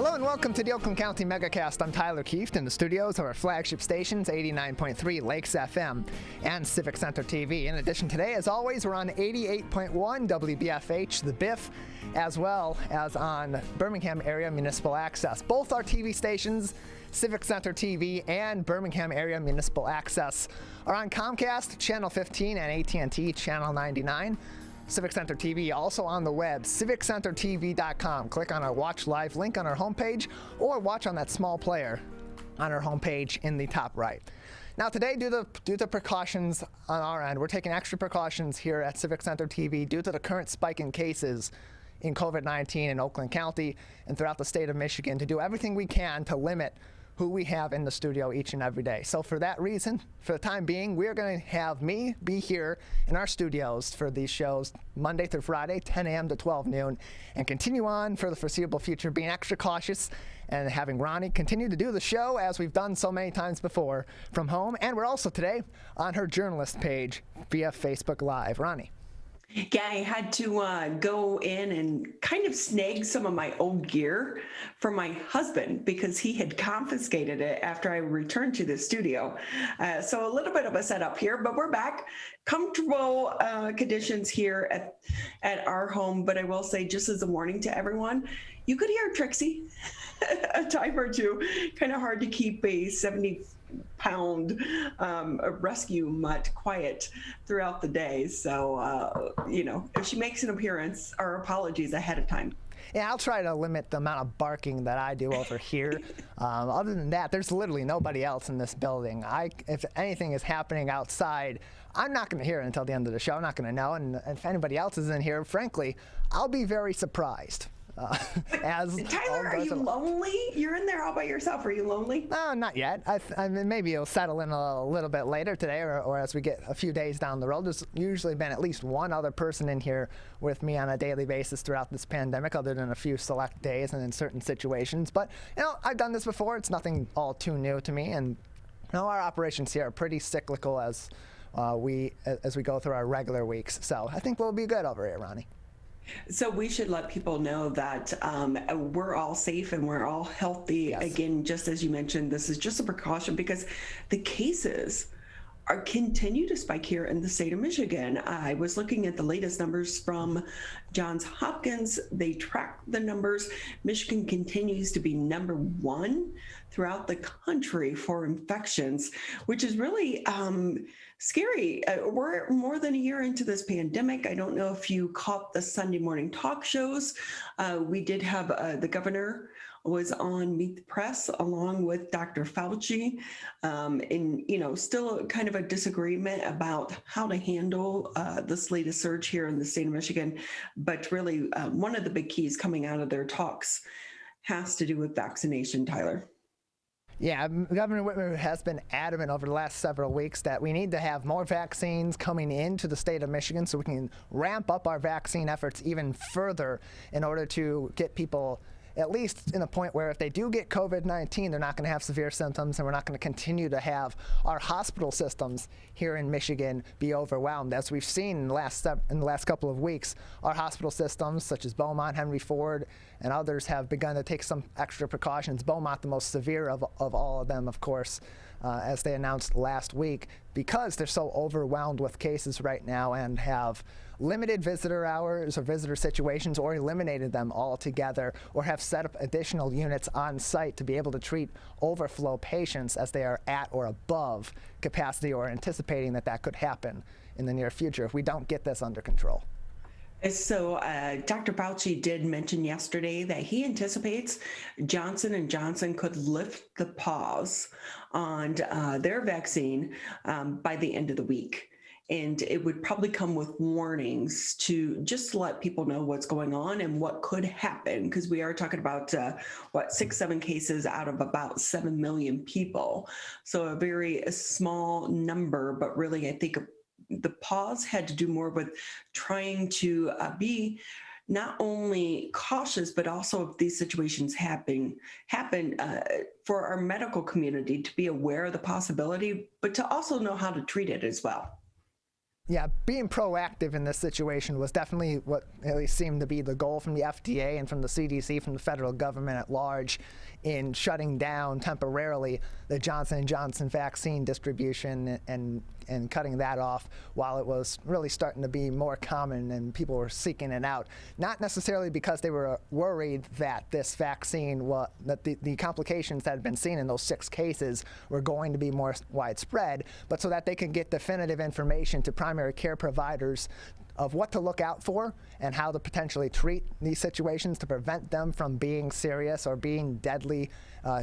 Hello and welcome to the Oakland County Megacast. I'm Tyler Kieft in the studios of our flagship stations, 89.3 Lakes FM and Civic Center TV. In addition, today, as always, we're on 88.1 WBFH, the Biff, as well as on Birmingham Area Municipal Access. Both our TV stations, Civic Center TV and Birmingham Area Municipal Access, are on Comcast, Channel 15, and AT&T, Channel 99. Civic Center TV also on the web, civiccentertv.com. Click on our Watch Live link on our homepage or watch on that small player on our homepage in the top right. Now today, due to precautions on our end, we're taking extra precautions here at Civic Center TV due to the current spike in cases in COVID-19 in Oakland County and throughout the state of Michigan to do everything we can to limit who we have in the studio each and every day. So for that reason, for the time being, we're going to have me be here in our studios for these shows Monday through Friday, 10 a.m. to 12 noon, and continue on for the foreseeable future, being extra cautious and having Ronnie continue to do the show as we've done so many times before from home. And we're also today on her journalist page via Facebook Live. Ronnie. Yeah, I had to go in and kind of snag some of my old gear for my husband because he had confiscated it after I returned to the studio. So a little bit of a setup here, but we're back. Comfortable conditions here at our home. But I will say, just as a warning to everyone, you could hear Trixie a time or two. Kind of hard to keep a 70-pound rescue mutt quiet throughout the day. So, if she makes an appearance, our apologies ahead of time. Yeah, I'll try to limit the amount of barking that I do over here. Other than that, there's literally nobody else in this building. If anything is happening outside, I'm not going to hear it until the end of the show. I'm not going to know. And if anybody else is in here, frankly, I'll be very surprised. Tyler, are you lonely? You're in there all by yourself. Are you lonely? No, not yet. I mean, maybe it'll settle in a little bit later today or as we get a few days down the road. There's usually been at least one other person in here with me on a daily basis throughout this pandemic, other than a few select days and in certain situations. But, I've done this before. It's nothing all too new to me. And, our operations here are pretty cyclical as we go through our regular weeks. So I think we'll be good over here, Ronnie. So we should let people know that we're all safe and we're all healthy. Yes. Again, just as you mentioned, this is just a precaution because the cases continue to spike here in the state of Michigan. I was looking at the latest numbers from Johns Hopkins. They track the numbers. Michigan continues to be number one throughout the country for infections, which is really scary. We're more than a year into this pandemic. I don't know if you caught the Sunday morning talk shows. We did have the governor was on Meet the Press along with Dr. Fauci, still kind of a disagreement about how to handle this latest surge here in the state of Michigan. But really, one of the big keys coming out of their talks has to do with vaccination, Tyler. Yeah, Governor Whitmer has been adamant over the last several weeks that we need to have more vaccines coming into the state of Michigan so we can ramp up our vaccine efforts even further in order to get people at least in a point where if they do get COVID-19, they're not going to have severe symptoms, and we're not going to continue to have our hospital systems here in Michigan be overwhelmed. As we've seen in the last couple of weeks, our hospital systems, such as Beaumont, Henry Ford, and others, have begun to take some extra precautions. Beaumont, the most severe of all of them, of course, as they announced last week, because they're so overwhelmed with cases right now and have limited visitor hours or visitor situations or eliminated them altogether, or have set up additional units on site to be able to treat overflow patients as they are at or above capacity, or anticipating that could happen in the near future if we don't get this under control. So Dr. Fauci did mention yesterday that he anticipates Johnson & Johnson could lift the pause on their vaccine by the end of the week. And it would probably come with warnings to just let people know what's going on and what could happen, because we are talking about 6-7 cases out of about 7 million people. So a very small number, but really I think the pause had to do more with trying to be not only cautious, but also if these situations happen for our medical community to be aware of the possibility, but to also know how to treat it as well. Yeah, being proactive in this situation was definitely what at least seemed to be the goal from the FDA and from the CDC, from the federal government at large, in shutting down temporarily the Johnson & Johnson vaccine distribution and cutting that off while it was really starting to be more common and people were seeking it out. Not necessarily because they were worried that this vaccine, that the complications that had been seen in those 6 cases were going to be more widespread, but so that they could get definitive information to primary care providers of what to look out for and how to potentially treat these situations to prevent them from being serious or being deadly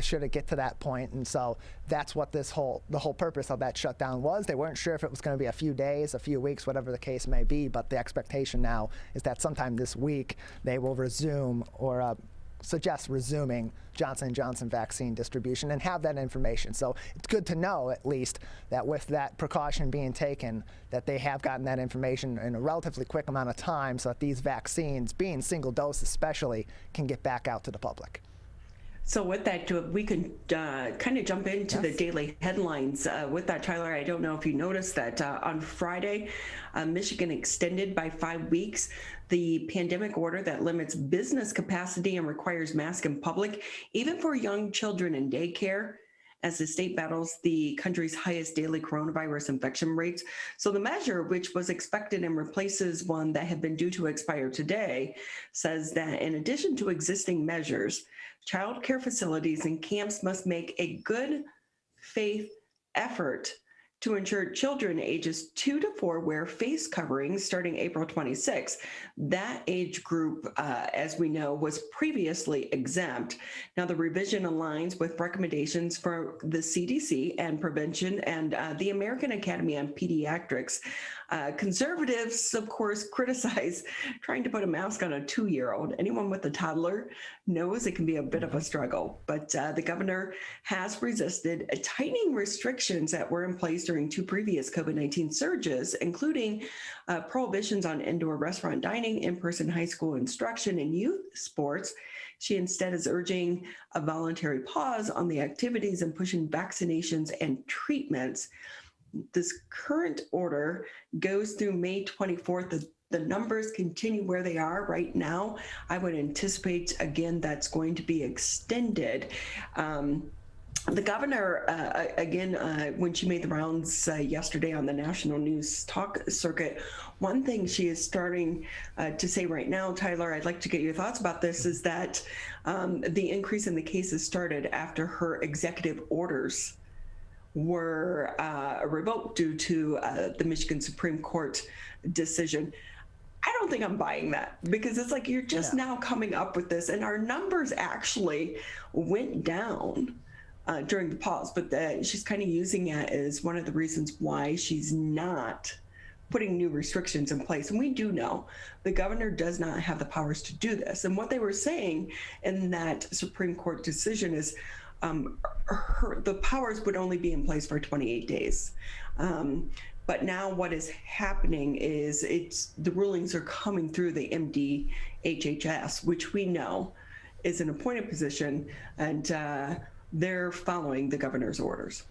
should it get to that point. And so that's what the whole purpose of that shutdown was. They weren't sure if it was going to be a few days, a few weeks, whatever the case may be, but the expectation now is that sometime this week they will resume or suggest resuming Johnson & Johnson vaccine distribution and have that information. So it's good to know, at least, that with that precaution being taken, that they have gotten that information in a relatively quick amount of time so that these vaccines, being single dose especially, can get back out to the public. So with that, we can kind of jump into the daily headlines. With that, Tyler, I don't know if you noticed that on Friday, Michigan extended by 5 weeks the pandemic order that limits business capacity and requires masks in public, even for young children in daycare, as the state battles the country's highest daily coronavirus infection rates. So the measure, which was expected and replaces one that had been due to expire today, says that in addition to existing measures, child care facilities and camps must make a good faith effort to ensure children ages 2 to 4 wear face coverings starting April 26. That age group, as we know, was previously exempt. Now, the revision aligns with recommendations for the CDC and prevention and the American Academy on Pediatrics. Conservatives, of course, criticize trying to put a mask on a 2-year-old. Anyone with a toddler knows it can be a bit of a struggle, but the governor has resisted tightening restrictions that were in place during 2 previous COVID-19 surges, including prohibitions on indoor restaurant dining, in-person high school instruction, and youth sports. She instead is urging a voluntary pause on the activities and pushing vaccinations and treatments. This current order goes through May 24th. The numbers continue where they are right now. I would anticipate, again, that's going to be extended. The governor, when she made the rounds yesterday on the national news talk circuit, one thing she is starting to say right now, Tyler, I'd like to get your thoughts about this, is that the increase in the cases started after her executive orders were revoked due to the Michigan Supreme Court decision. I don't think I'm buying that, because it's like you're just now coming up with this, and our numbers actually went down during the pause, but she's kind of using it as one of the reasons why she's not putting new restrictions in place. And we do know the governor does not have the powers to do this. And what they were saying in that Supreme Court decision is the powers would only be in place for 28 days. But now what is happening is the rulings are coming through the MDHHS, which we know is an appointed position, and they're following the governor's orders.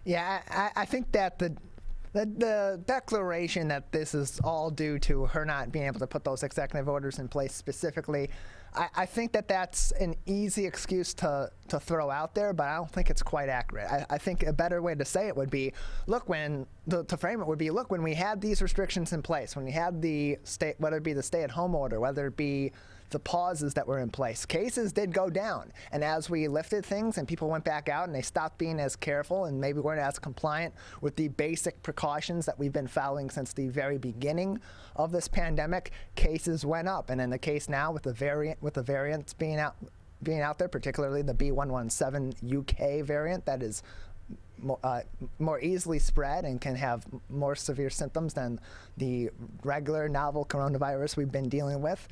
Yeah, I think that the declaration that this is all due to her not being able to put those executive orders in place specifically, I think that that's an easy excuse to throw out there, but I don't think it's quite accurate. I think a better way to say it would be, to frame it would be, look, when we had these restrictions in place, when we had the state, whether it be the stay-at-home order, whether it be the pauses that were in place, cases did go down. And as we lifted things and people went back out and they stopped being as careful and maybe weren't as compliant with the basic precautions that we've been following since the very beginning of this pandemic, cases went up. And in the case now with the variants being out there, particularly the B117 UK variant that is more easily spread and can have more severe symptoms than the regular novel coronavirus we've been dealing with,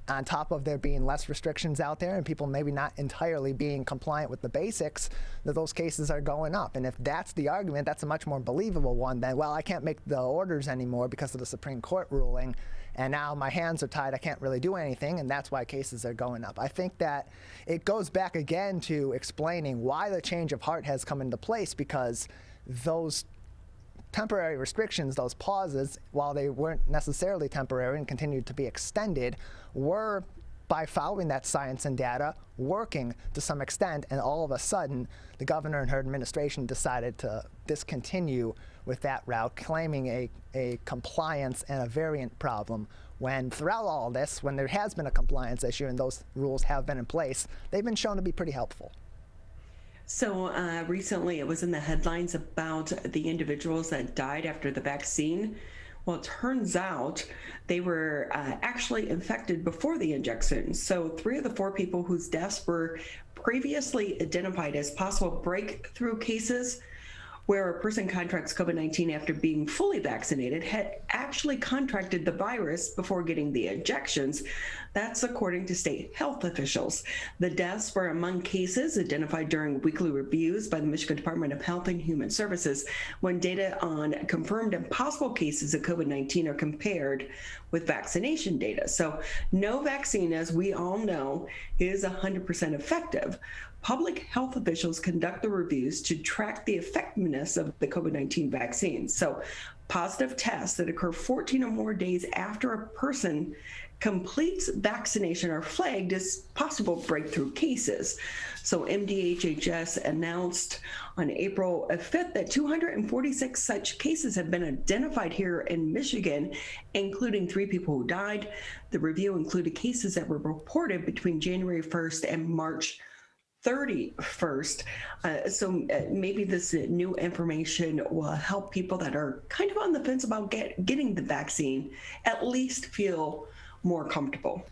on top of there being less restrictions out there and people maybe not entirely being compliant with the basics, that those cases are going up. And if that's the argument, that's a much more believable one than, well, I can't make the orders anymore because of the Supreme Court ruling, and now my hands are tied, I can't really do anything, and that's why cases are going up. I think that it goes back again to explaining why the change of heart has come into place, because those temporary restrictions, those pauses, while they weren't necessarily temporary and continued to be extended, were, by following that science and data, working to some extent, and all of a sudden, the governor and her administration decided to discontinue with that route, claiming a compliance and a variant problem, when throughout all this, when there has been a compliance issue and those rules have been in place, they've been shown to be pretty helpful. So recently it was in the headlines about the individuals that died after the vaccine. Well, it turns out they were actually infected before the injection. So 3 of the 4 people whose deaths were previously identified as possible breakthrough cases, where a person contracts COVID-19 after being fully vaccinated, had actually contracted the virus before getting the injections. That's according to state health officials. The deaths were among cases identified during weekly reviews by the Michigan Department of Health and Human Services, when data on confirmed and possible cases of COVID-19 are compared with vaccination data. So no vaccine, as we all know, is 100% effective. Public health officials conduct the reviews to track the effectiveness of the COVID-19 vaccine. So positive tests that occur 14 or more days after a person completes vaccination are flagged as possible breakthrough cases. So MDHHS announced on April 5th that 246 such cases have been identified here in Michigan, including 3 people who died. The review included cases that were reported between January 1st and March 31st. So maybe this new information will help people that are kind of on the fence about getting the vaccine at least feel more comfortable.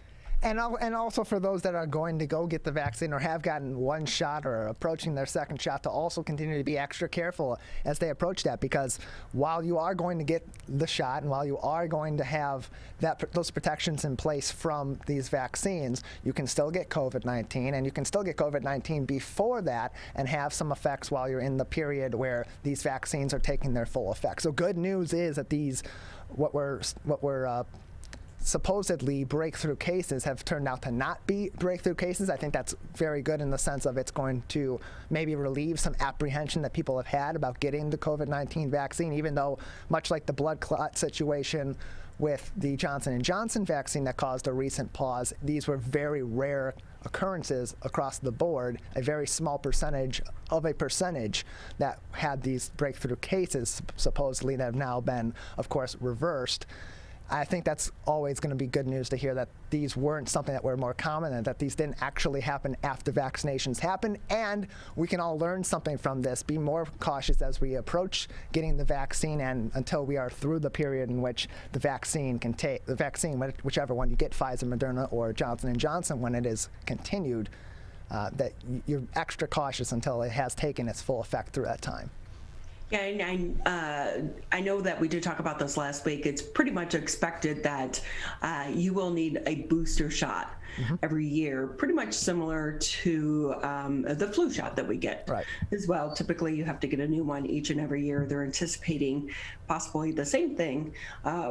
And also for those that are going to go get the vaccine or have gotten one shot or are approaching their second shot, to also continue to be extra careful as they approach that, because while you are going to get the shot and while you are going to have those protections in place from these vaccines, you can still get COVID-19, and you can still get COVID-19 before that and have some effects while you're in the period where these vaccines are taking their full effect. So good news is that these what were supposedly breakthrough cases have turned out to not be breakthrough cases. I think that's very good in the sense of it's going to maybe relieve some apprehension that people have had about getting the COVID-19 vaccine, even though, much like the blood clot situation with the Johnson & Johnson vaccine that caused a recent pause, these were very rare occurrences across the board, a very small percentage of a percentage that had these breakthrough cases supposedly that have now been, of course, reversed. I think that's always going to be good news to hear that these weren't something that were more common and that these didn't actually happen after vaccinations happened. And we can all learn something from this, be more cautious as we approach getting the vaccine, and until we are through the period in which the vaccine can take, the vaccine, whichever one you get, Pfizer, Moderna, or Johnson & Johnson, when it is continued, that you're extra cautious until it has taken its full effect through that time. Yeah, and I know that we did talk about this last week. It's pretty much expected that you will need a booster shot every year, pretty much similar to the flu shot that we get as well. Typically, you have to get a new one each and every year. They're anticipating possibly the same thing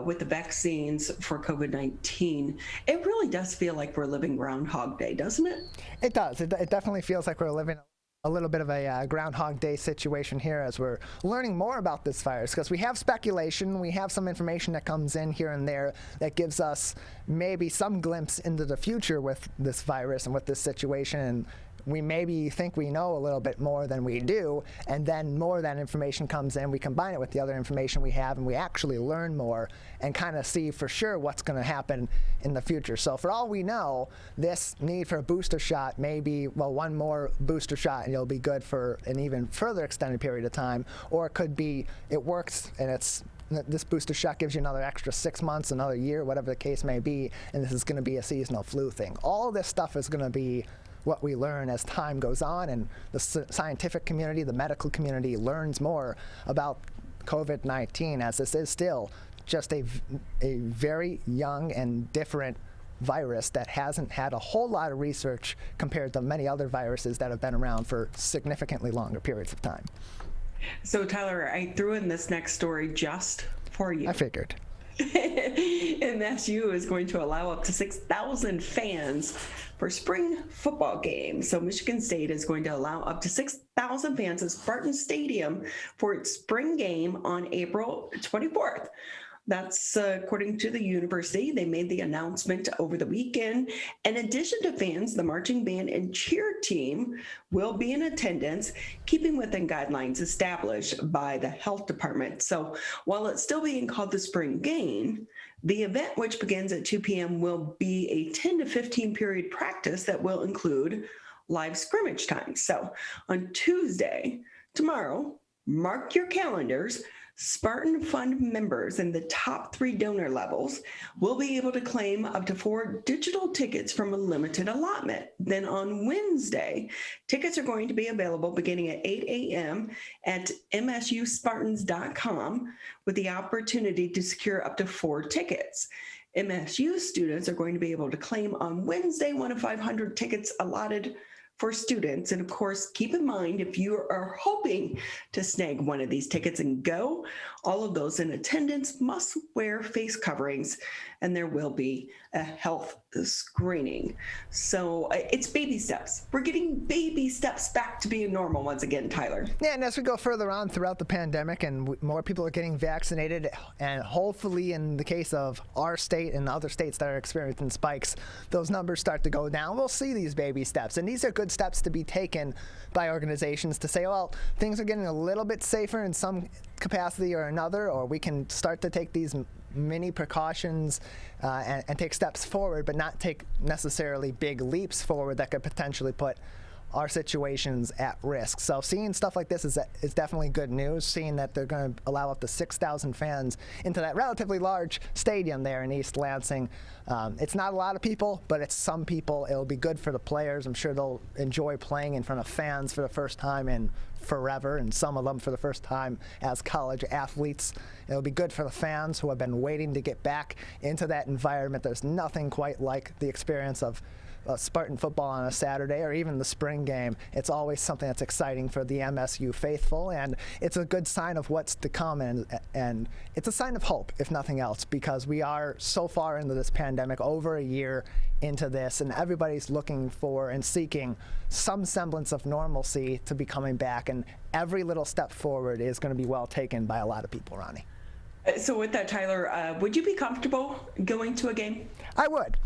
with the vaccines for COVID-19. It really does feel like we're living Groundhog Day, doesn't it? It does. It definitely feels like we're living a little bit of a Groundhog Day situation here as we're learning more about this virus, because we have speculation, we have some information that comes in here and there that gives us maybe some glimpse into the future with this virus and with this situation, and we maybe think we know a little bit more than we do, and then more of that information comes in, we combine it with the other information we have, and we actually learn more and kind of see for sure what's going to happen in the future. So for all we know, this need for a booster shot may be, well, one more booster shot and you'll be good for an even further extended period of time, or it could be it works and this booster shot gives you another extra 6 months, another year, whatever the case may be, and this is going to be a seasonal flu thing. All this stuff is going to be what we learn as time goes on, and the scientific community, the medical community learns more about COVID-19, as this is still just a very young and different virus that hasn't had a whole lot of research compared to many other viruses that have been around for significantly longer periods of time. So Tyler, I threw in this next story just for you. I figured. MSU is going to allow up to 6,000 fans for spring football games. So Michigan State is going to allow up to 6,000 fans at Spartan Stadium for its spring game on April 24th. That's according to the university. They made the announcement over the weekend. In addition to fans, the marching band and cheer team will be in attendance, keeping within guidelines established by the health department. So while it's still being called the spring game, the event, which begins at 2 p.m., will be a 10 to 15 period practice that will include live scrimmage time. So on Tuesday, tomorrow, mark your calendars. Spartan Fund members in the top 3 donor levels will be able to claim up to 4 digital tickets from a limited allotment. Then on Wednesday, tickets are going to be available beginning at 8 a.m. at msuspartans.com with the opportunity to secure up to 4 tickets. MSU students are going to be able to claim on Wednesday one of 500 tickets allotted for students. And of course, keep in mind, if you are hoping to snag one of these tickets and go, all of those in attendance must wear face coverings, and there will be a health screening. So it's baby steps. We're getting baby steps back to being normal once again, Tyler. Yeah, and as we go further on throughout the pandemic and more people are getting vaccinated, and hopefully in the case of our state and other states that are experiencing spikes, those numbers start to go down, we'll see these baby steps. And these are good steps to be taken by organizations to say, well, things are getting a little bit safer in some capacity or another, or we can start to take these many precautions and take steps forward, but not take necessarily big leaps forward that could potentially put our situations at risk. So seeing stuff like this is definitely good news, seeing that they're going to allow up to 6,000 fans into that relatively large stadium there in East Lansing. It's not a lot of people, but it's some people. It'll be good for the players. I'm sure they'll enjoy playing in front of fans for the first time in forever, and some of them for the first time as college athletes. It'll be good for the fans who have been waiting to get back into that environment. There's nothing quite like the experience of Spartan football on a Saturday or even the spring game. It's always something that's exciting for the MSU faithful, and it's a good sign of what's to come, and it's a sign of hope, if nothing else, because we are so far into this pandemic, over a year into this, and everybody's looking for and seeking some semblance of normalcy to be coming back, and every little step forward is going to be well taken by a lot of people, Ronnie. So with that, Tyler, would you be comfortable going to a game? I would.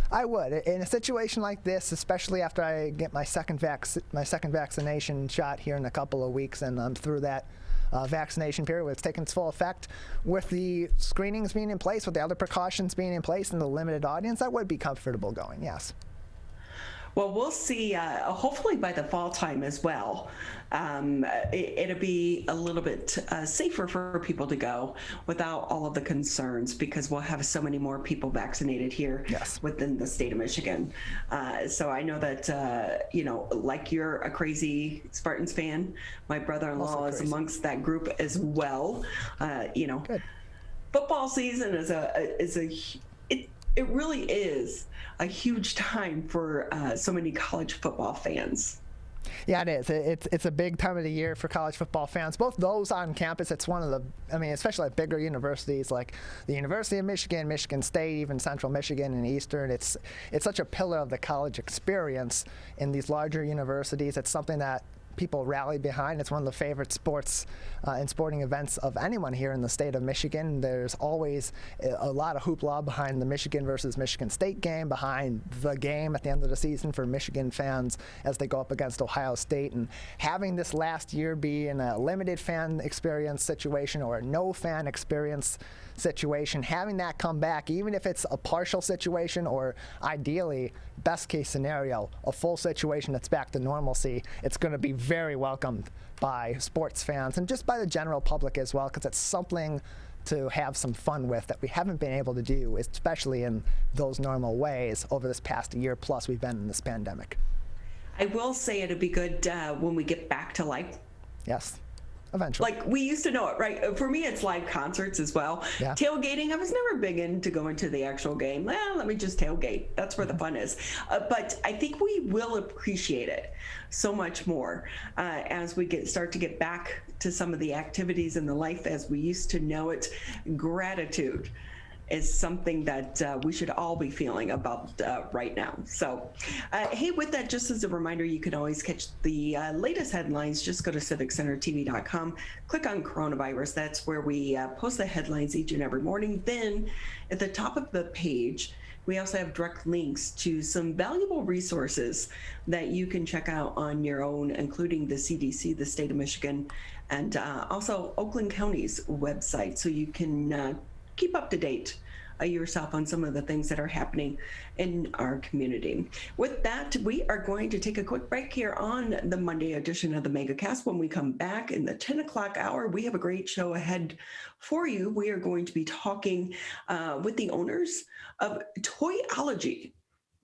In a situation like this, especially after I get my second vaccination shot here in a couple of weeks, and I'm through that vaccination period where it's taken its full effect, with the screenings being in place, with the other precautions being in place, and the limited audience, I would be comfortable going, yes. Well, we'll see, hopefully by the fall time as well. It'll be a little bit safer for people to go without all of the concerns, because we'll have so many more people vaccinated here within the state of Michigan. So I know that, like you're a crazy Spartans fan, my brother-in-law is amongst that group as well. Good. Football season it really is a huge time for so many college football fans. Yeah, it is. It's a big time of the year for college football fans, both those on campus. It's one of the, especially at bigger universities like the University of Michigan, Michigan State, even Central Michigan and Eastern. It's such a pillar of the college experience in these larger universities. It's something that people rally behind. It's one of the favorite sports and sporting events of anyone here in the state of Michigan. There's always a lot of hoopla behind the Michigan versus Michigan State game, behind the game at the end of the season for Michigan fans as they go up against Ohio State. And having this last year be in a limited fan experience situation or a no fan experience situation, having that come back, even if it's a partial situation or ideally, best case scenario, a full situation that's back to normalcy, it's going to be very welcomed by sports fans and just by the general public as well, because it's something to have some fun with that we haven't been able to do, especially in those normal ways over this past year plus we've been in this pandemic. I will say it'll be good when we get back to life. Yes. Eventually. Like we used to know it, right? For me, it's live concerts as well. Yeah. Tailgating, I was never big into going to the actual game. Well, let me just tailgate. That's where the fun is. But I think we will appreciate it so much more as we start to get back to some of the activities in the life as we used to know it. Gratitude is something that we should all be feeling about right now. So, hey, with that, just as a reminder, you can always catch the latest headlines. Just go to civiccentertv.com, click on coronavirus. That's where we post the headlines each and every morning. Then at the top of the page, we also have direct links to some valuable resources that you can check out on your own, including the CDC, the state of Michigan, and also Oakland County's website, so you can keep up to date yourself on some of the things that are happening in our community. With that, we are going to take a quick break here on the Monday edition of the Megacast. When we come back in the 10 o'clock hour, we have a great show ahead for you. We are going to be talking with the owners of Toyology.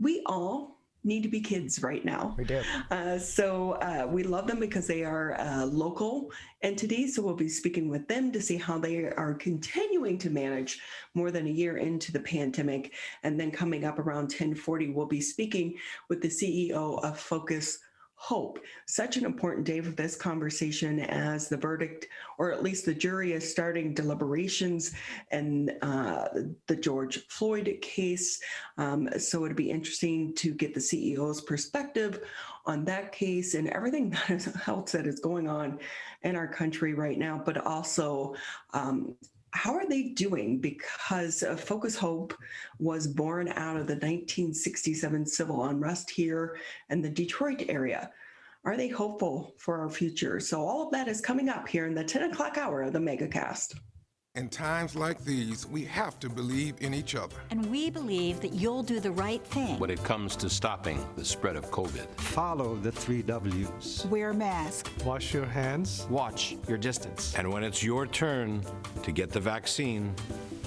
We all need to be kids right now. We do. So we love them because they are local entities. So we'll be speaking with them to see how they are continuing to manage more than a year into the pandemic. And then coming up around 10:40, we'll be speaking with the CEO of Focus Hope. Such an important day for this conversation as the verdict, or at least the jury, is starting deliberations and the George Floyd case. So it'd be interesting to get the CEO's perspective on that case and everything else that is going on in our country right now, but also how are they doing? Because Focus Hope was born out of the 1967 civil unrest here in the Detroit area. Are they hopeful for our future? So all of that is coming up here in the 10 o'clock hour of the Megacast. In times like these, we have to believe in each other. And we believe that you'll do the right thing when it comes to stopping the spread of COVID. Follow the 3 W's. Wear a mask. Wash your hands. Watch your distance. And when it's your turn to get the vaccine,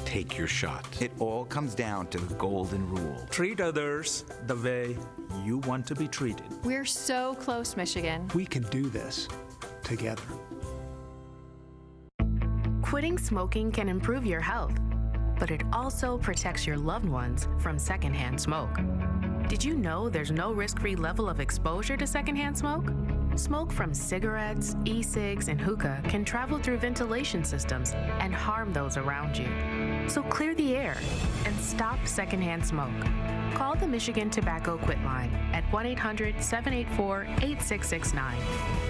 take your shot. It all comes down to the golden rule. Treat others the way you want to be treated. We're so close, Michigan. We can do this together. Quitting smoking can improve your health, but it also protects your loved ones from secondhand smoke. Did you know there's no risk-free level of exposure to secondhand smoke? Smoke from cigarettes, e-cigs, and hookah can travel through ventilation systems and harm those around you. So clear the air and stop secondhand smoke. Call the Michigan Tobacco Quit Line at 1-800-784-8669.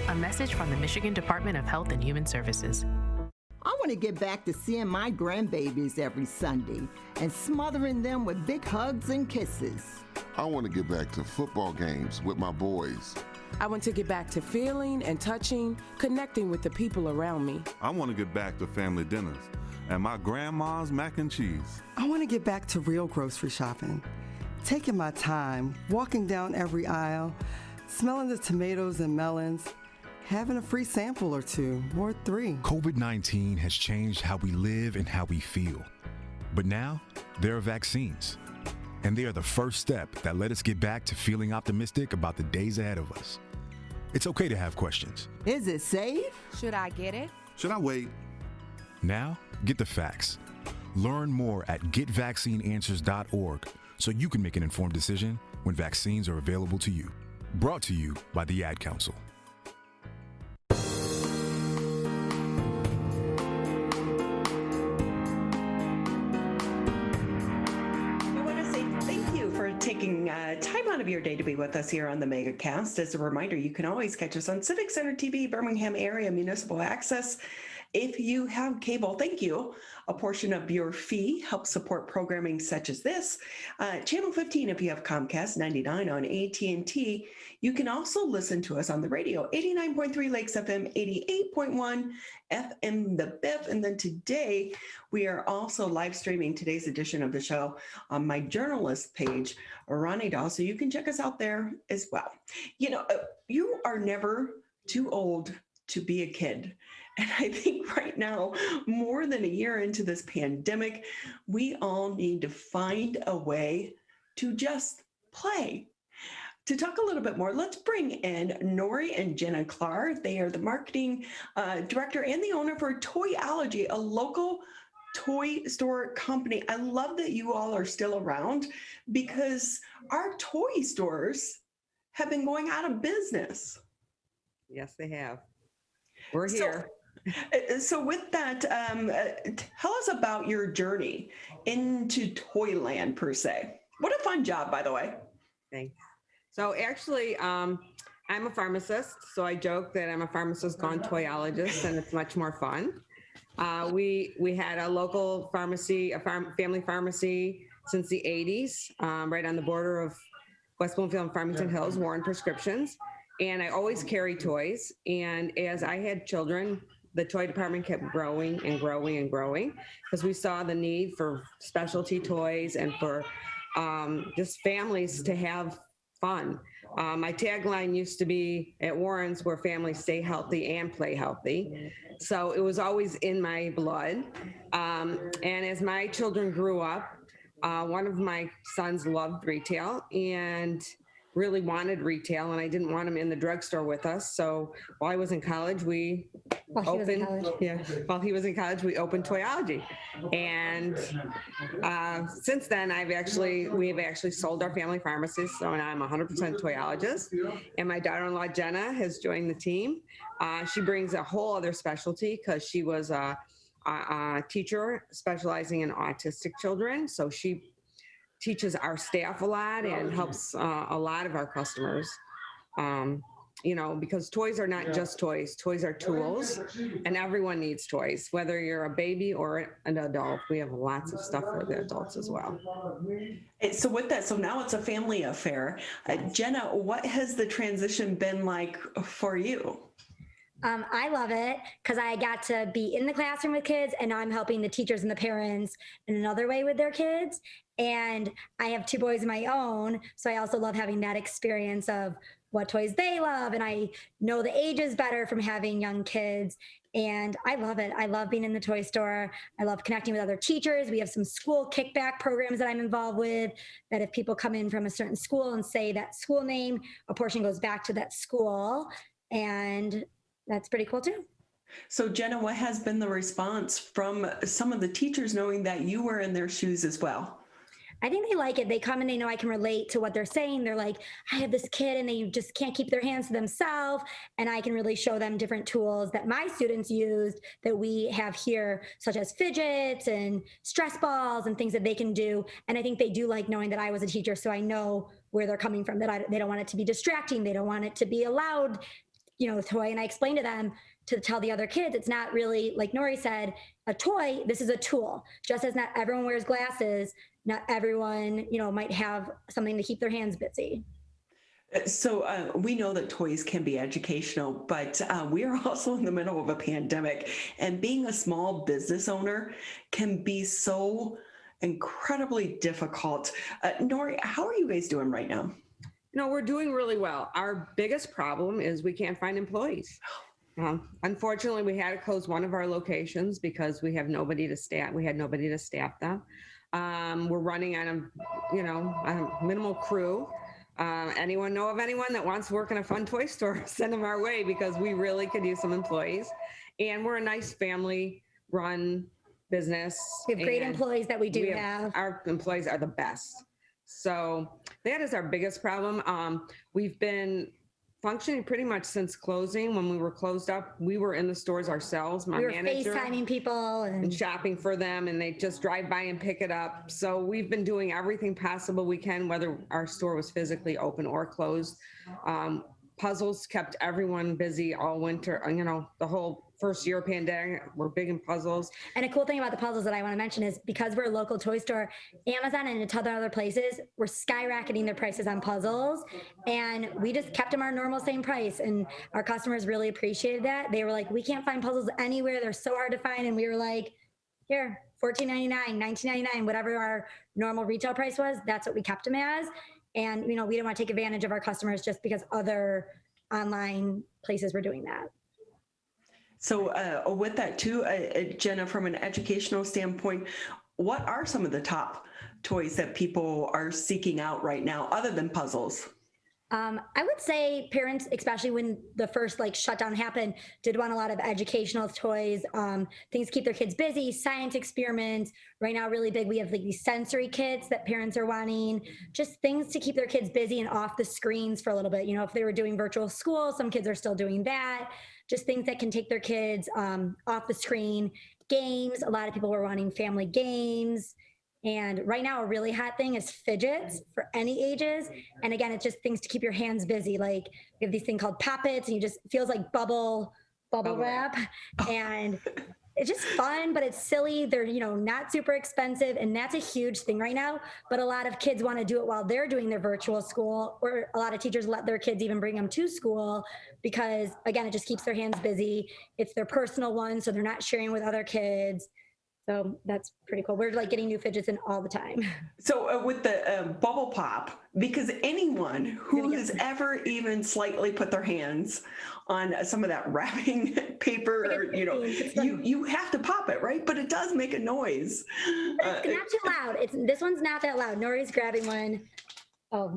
A message from the Michigan Department of Health and Human Services. I want to get back to seeing my grandbabies every Sunday and smothering them with big hugs and kisses. I want to get back to football games with my boys. I want to get back to feeling and touching, connecting with the people around me. I want to get back to family dinners and my grandma's mac and cheese. I want to get back to real grocery shopping, taking my time, walking down every aisle, smelling the tomatoes and melons, having a free sample or 2 or 3. COVID-19 has changed how we live and how we feel. But now, there are vaccines. And they are the first step that let us get back to feeling optimistic about the days ahead of us. It's okay to have questions. Is it safe? Should I get it? Should I wait? Now, get the facts. Learn more at getvaccineanswers.org so you can make an informed decision when vaccines are available to you. Brought to you by the Ad Council. Taking time out of your day to be with us here on the Megacast. As a reminder, you can always catch us on Civic Center TV, Birmingham area municipal access. If you have cable, thank you. A portion of your fee helps support programming such as this. Channel 15 if you have Comcast, 99 on AT&T. You can also listen to us on the radio, 89.3 Lakes FM, 88.1 FM The Biff. And then today, we are also live streaming today's edition of the show on my journalist page, Ronnie Dahl. So you can check us out there as well. You know, you are never too old to be a kid. And I think right now, more than a year into this pandemic, we all need to find a way to just play. To talk a little bit more, let's bring in Nori and Jenna Klar. They are the marketing director and the owner for Toyology, a local toy store company. I love that you all are still around because our toy stores have been going out of business. Yes, they have. We're here. So with that, tell us about your journey into Toyland per se. What a fun job, by the way. Thanks. So actually, I'm a pharmacist, so I joke that I'm a pharmacist gone toyologist, and it's much more fun. We had a local pharmacy, family pharmacy since the 80s, right on the border of West Bloomfield and Farmington Hills, Warren Prescriptions. And I always carry toys. And as I had children, the toy department kept growing and growing and growing because we saw the need for specialty toys and for just families to have fun. My tagline used to be at Warren's, where families stay healthy and play healthy. So it was always in my blood. And as my children grew up, one of my sons loved retail and really wanted retail, and I didn't want him in the drugstore with us. So while I was in college, we opened Toyology. And since then, we've actually sold our family pharmacies. So now I'm 100% Toyologist. And my daughter-in-law, Jenna, has joined the team. She brings a whole other specialty because she was a teacher specializing in autistic children. So she teaches our staff a lot and helps a lot of our customers, because toys are not just toys. Toys are tools, and everyone needs toys, whether you're a baby or an adult. We have lots of stuff for the adults as well. So with that, so now it's a family affair. Jenna, what has the transition been like for you? I love it because I got to be in the classroom with kids, and now I'm helping the teachers and the parents in another way with their kids. And I have 2 boys of my own, so I also love having that experience of what toys they love. And I know the ages better from having young kids. And I love it. I love being in the toy store. I love connecting with other teachers. We have some school kickback programs that I'm involved with, that if people come in from a certain school and say that school name, a portion goes back to that school. And that's pretty cool too. So Jenna, what has been the response from some of the teachers knowing that you were in their shoes as well? I think they like it. They come and they know I can relate to what they're saying. They're like, I have this kid and they just can't keep their hands to themselves. And I can really show them different tools that my students used that we have here, such as fidgets and stress balls and things that they can do. And I think they do like knowing that I was a teacher, so I know where they're coming from, that they don't want it to be distracting. They don't want it to be a loud, toy. And I explain to them to tell the other kids, it's not really, like Nori said, a toy. This is a tool. Just as not everyone wears glasses, not everyone, might have something to keep their hands busy. So we know that toys can be educational, but we are also in the middle of a pandemic, and being a small business owner can be so incredibly difficult. Nori, how are you guys doing right now? We're doing really well. Our biggest problem is we can't find employees. Unfortunately, we had to close one of our locations because we have nobody to staff. We had nobody to staff them. We're running on a minimal crew. Anyone know of anyone that wants to work in a fun toy store? Send them our way, because we really could use some employees. And we're a nice family-run business. We have great employees that we do have. Our employees are the best. So that is our biggest problem. We've been functioning pretty much since closing. When we were closed up, we were in the stores ourselves. My manager, FaceTiming people and shopping for them, and they just drive by and pick it up. So we've been doing everything possible we can, whether our store was physically open or closed. Puzzles kept everyone busy all winter. The whole first year pandemic, we're big in puzzles. And a cool thing about the puzzles that I want to mention is, because we're a local toy store, Amazon and a ton of other places were skyrocketing their prices on puzzles, and we just kept them our normal same price, and our customers really appreciated that. They were like, we can't find puzzles anywhere, they're so hard to find. And we were like, here, $14.99, $19.99, whatever our normal retail price was, that's what we kept them as. And we didn't want to take advantage of our customers just because other online places were doing that. So with that too, Jenna, from an educational standpoint, what are some of the top toys that people are seeking out right now, other than puzzles? I would say parents, especially when the first shutdown happened, did want a lot of educational toys, things to keep their kids busy, science experiments. Right now, really big, we have these sensory kits that parents are wanting, just things to keep their kids busy and off the screens for a little bit. If they were doing virtual school, some kids are still doing that. Just things that can take their kids off the screen. Games, a lot of people were wanting family games. And right now, a really hot thing is fidgets for any ages. And again, it's just things to keep your hands busy. Like we have these thing called poppets, and it feels like bubble wrap. And it's just fun, but it's silly. They're, not super expensive. And that's a huge thing right now. But a lot of kids want to do it while they're doing their virtual school, or a lot of teachers let their kids even bring them to school because, again, it just keeps their hands busy. It's their personal one, so they're not sharing with other kids. So that's pretty cool. We're getting new fidgets in all the time. So with the bubble pop, because anyone who has ever even slightly put their hands on some of that wrapping paper, or, you have to pop it, right? But it does make a noise. But it's not too loud. This one's not that loud. Nori's grabbing one. Oh,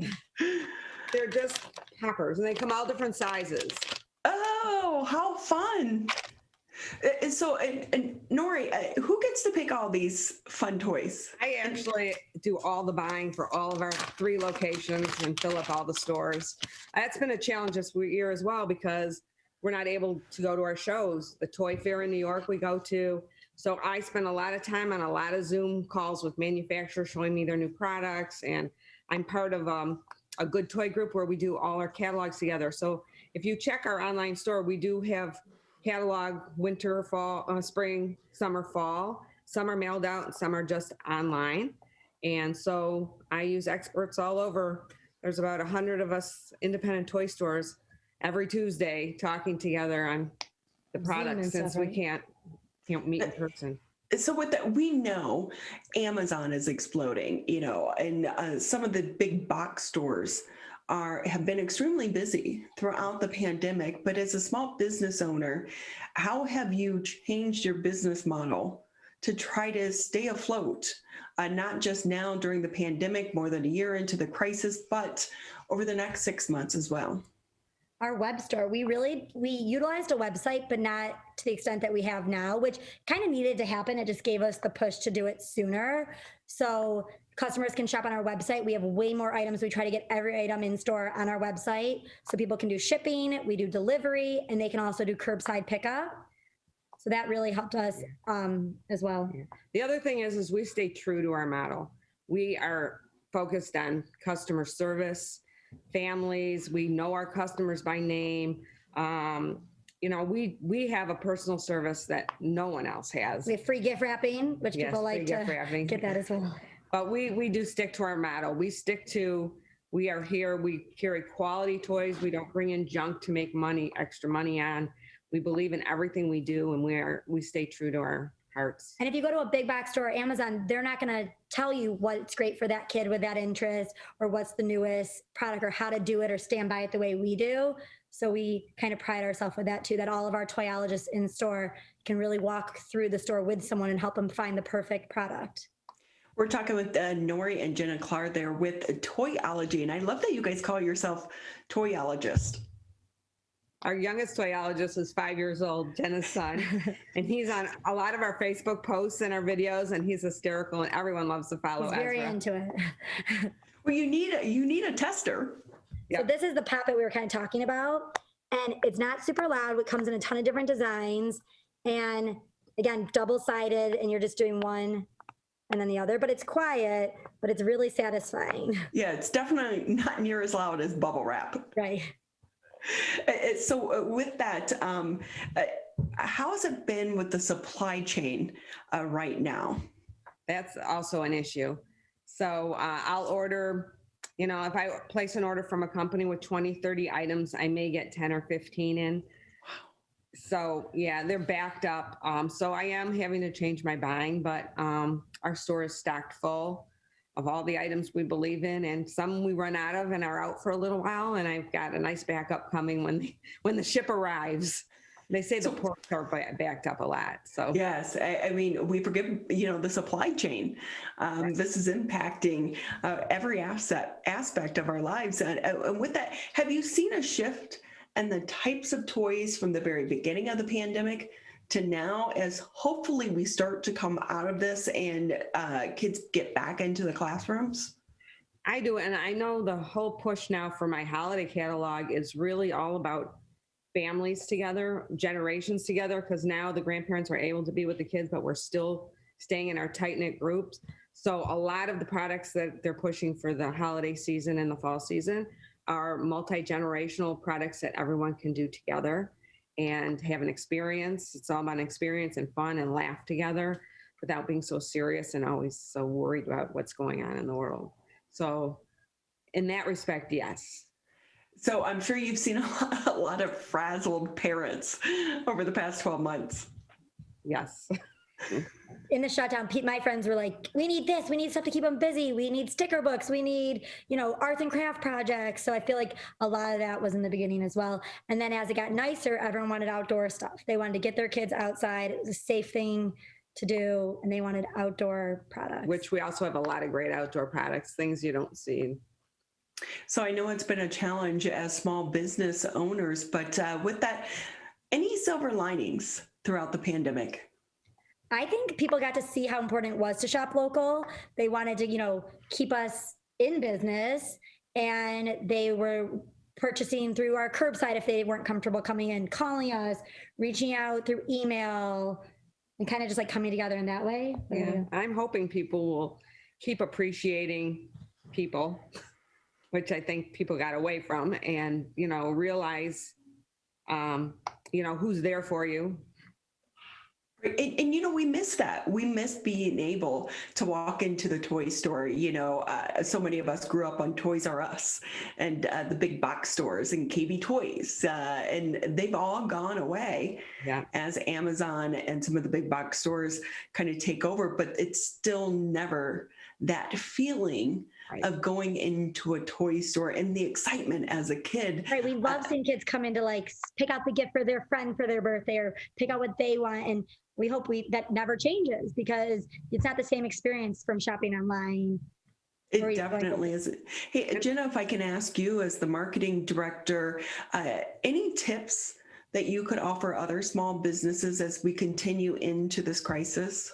they're just poppers, and they come all different sizes. Oh, how fun! So, and Nori, who gets to pick all these fun toys? I actually do all the buying for all of our 3 locations and fill up all the stores. That's been a challenge this year as well because we're not able to go to our shows. The toy fair in New York we go to. So I spend a lot of time on a lot of Zoom calls with manufacturers showing me their new products. And I'm part of a good toy group where we do all our catalogs together. So if you check our online store, we do have catalog winter, fall, spring, summer, fall. Some are mailed out and some are just online. And so I use experts all over. There's about 100 of us independent toy stores every Tuesday talking together on the products since we can't meet in person. So with that, we know Amazon is exploding, and some of the big box stores have been extremely busy throughout the pandemic. But as a small business owner, how have you changed your business model to try to stay afloat, not just now during the pandemic, more than a year into the crisis, but over the next 6 months as well? Our web store, we utilized a website, but not to the extent that we have now, which kind of needed to happen. It just gave us the push to do it sooner. So customers can shop on our website. We have way more items. We try to get every item in store on our website so people can do shipping. We do delivery, and they can also do curbside pickup. So that really helped us as well. The other thing is we stay true to our model. We are focused on customer service, families. We know our customers by name. We have a personal service that no one else has. We have free gift wrapping, which people like to get that as well. But we do stick to our model. We are here, we carry quality toys. We don't bring in junk to make extra money on. We believe in everything we do, and we stay true to our hearts. And if you go to a big box store, Amazon, they're not going to tell you what's great for that kid with that interest, or what's the newest product, or how to do it, or stand by it the way we do. So we kind of pride ourselves with that too, that all of our toyologists in store can really walk through the store with someone and help them find the perfect product. We're talking with Nori and Jenna Klar there with Toyology, and I love that you guys call yourself Toyologist. Our youngest toyologist is 5 years old, Jenna's son, and he's on a lot of our Facebook posts and our videos, and he's hysterical, and everyone loves to follow Ezra. He's very into it. Well, you need a tester. So this is the poppet we were kind of talking about, and it's not super loud. It comes in a ton of different designs, and again, double-sided, and you're just doing one and then the other, but it's quiet, but it's really satisfying. Yeah, it's definitely not near as loud as bubble wrap. Right. So with that, how has it been with the supply chain right now? That's also an issue. So I'll order, if I place an order from a company with 20, 30 items, I may get 10 or 15 in. So yeah, they're backed up. So I am having to change my buying, but our store is stocked full of all the items we believe in, and some we run out of and are out for a little while. And I've got a nice backup coming when the ship arrives. They say the ports are backed up a lot. So yes, I mean, we forget, the supply chain. This is impacting every aspect of our lives. And with that, have you seen a shift in the types of toys from the very beginning of the pandemic to now, as hopefully we start to come out of this and kids get back into the classrooms? I do. And I know the whole push now for my holiday catalog is really all about families together, generations together, because now the grandparents are able to be with the kids, but we're still staying in our tight-knit groups. So a lot of the products that they're pushing for the holiday season and the fall season are multi-generational products that everyone can do together and have an experience. It's all about an experience and fun and laugh together without being so serious and always so worried about what's going on in the world. So in that respect, yes. So I'm sure you've seen a lot of frazzled parents over the past 12 months. Yes. In the shutdown, my friends were like, we need this, we need stuff to keep them busy. We need sticker books. We need, arts and craft projects. So I feel like a lot of that was in the beginning as well. And then as it got nicer, everyone wanted outdoor stuff. They wanted to get their kids outside. It was a safe thing to do. And they wanted outdoor products. Which we also have a lot of great outdoor products, things you don't see. So I know it's been a challenge as small business owners, but with that, any silver linings throughout the pandemic? I think people got to see how important it was to shop local. They wanted to, keep us in business, and they were purchasing through our curbside if they weren't comfortable coming in, calling us, reaching out through email, and kind of just like coming together in that way. Yeah, I'm hoping people will keep appreciating people, which I think people got away from, and, realize, who's there for you. And we miss that. We miss being able to walk into the toy store. So many of us grew up on Toys R Us and the big box stores and KB Toys, and they've all gone away as Amazon and some of the big box stores kind of take over, but it's still never that feeling of going into a toy store and the excitement as a kid. Right. We love seeing kids come in to pick out the gift for their friend for their birthday or pick out what they want. And we hope that never changes, because it's not the same experience from shopping online. It definitely is. Hey, Jenna, if I can ask you as the marketing director, any tips that you could offer other small businesses as we continue into this crisis?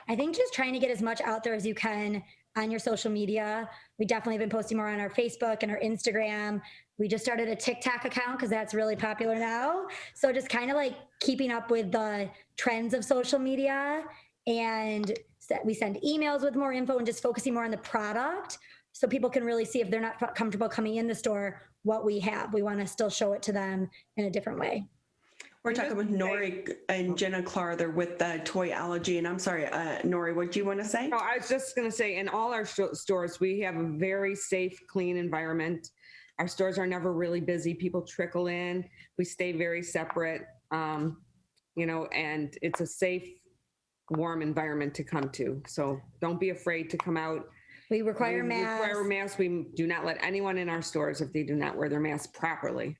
I think just trying to get as much out there as you can on your social media. We definitely have been posting more on our Facebook and our Instagram. We just started a TikTok account because that's really popular now. So just kind of keeping up with the trends of social media, and we send emails with more info and just focusing more on the product so people can really see, if they're not comfortable coming in the store, what we have. We want to still show it to them in a different way. We're talking with Nori and Jenna Klar. They're with Toyology. And I'm sorry, Nori, what do you want to say? No, I was just going to say, in all our stores, we have a very safe, clean environment. Our stores are never really busy. People trickle in. We stay very separate, and it's a safe, warm environment to come to. So don't be afraid to come out. We require masks. We do not let anyone in our stores if they do not wear their mask properly.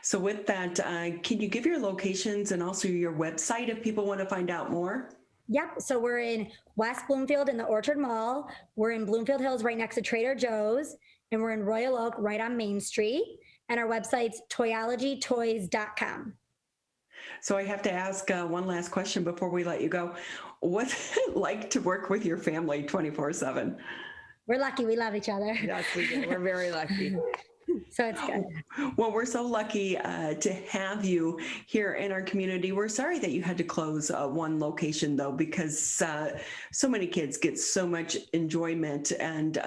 So with that, can you give your locations and also your website if people want to find out more? Yep. So we're in West Bloomfield in the Orchard Mall. We're in Bloomfield Hills right next to Trader Joe's. And we're in Royal Oak right on Main Street. And our website's toyologytoys.com. So I have to ask one last question before we let you go. What's it like to work with your family 24/7? We're lucky. We love each other. Yes, we do. We're very lucky. So it's good. Well, we're so lucky to have you here in our community. We're sorry that you had to close one location, though, because so many kids get so much enjoyment, and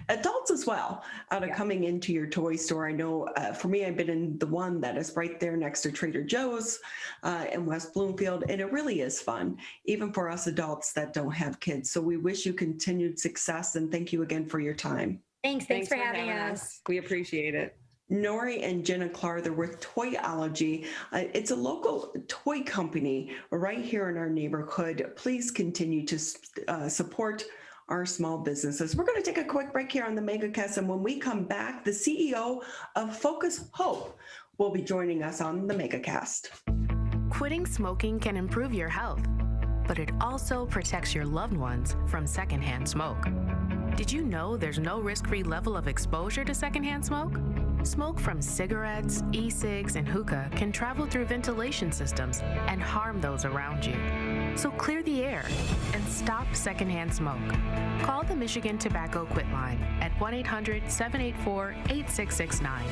adults as well, out of coming into your toy store. I know for me, I've been in the one that is right there next to Trader Joe's in West Bloomfield, and it really is fun, even for us adults that don't have kids. So we wish you continued success, and thank you again for your time. Thanks for having us. We appreciate it. Nori and Jenna Klar, they're with Toyology. It's a local toy company right here in our neighborhood. Please continue to support our small businesses. We're going to take a quick break here on the Megacast, and when we come back, the CEO of Focus Hope will be joining us on the Megacast. Quitting smoking can improve your health, but it also protects your loved ones from secondhand smoke. Did you know there's no risk-free level of exposure to secondhand smoke? Smoke from cigarettes, e-cigs, and hookah can travel through ventilation systems and harm those around you. So clear the air and stop secondhand smoke. Call the Michigan Tobacco Quit Line at 1-800-784-8669.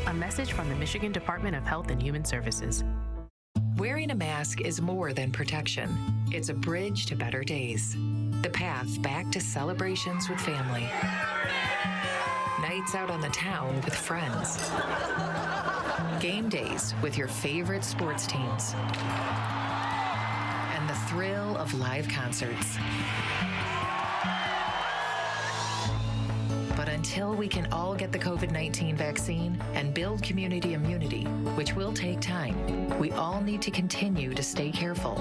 A message from the Michigan Department of Health and Human Services. Wearing a mask is more than protection. It's a bridge to better days. The path back to celebrations with family. Nights out on the town with friends. Game days with your favorite sports teams. And the thrill of live concerts. But until we can all get the COVID-19 vaccine and build community immunity, which will take time, we all need to continue to stay careful.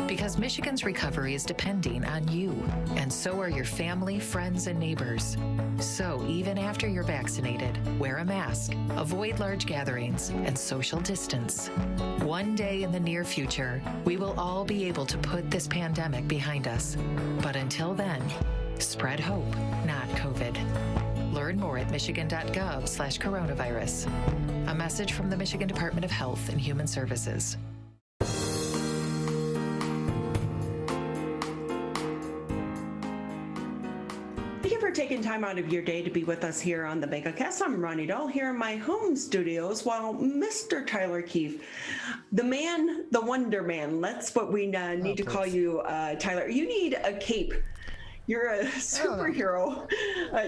Because Michigan's recovery is depending on you, and so are your family, friends, and neighbors. So even after you're vaccinated, wear a mask, avoid large gatherings, and social distance. One day in the near future, we will all be able to put this pandemic behind us. But until then, spread hope, not COVID. Learn more at michigan.gov/coronavirus. A message from the Michigan Department of Health and Human Services. Thank you for taking time out of your day to be with us here on the Megacast. I'm Ronnie Dahl here in my home studios while Mr. Tyler Keefe, the man, the Wonder Man, that's what we need to call you, Tyler. You need a cape. You're a superhero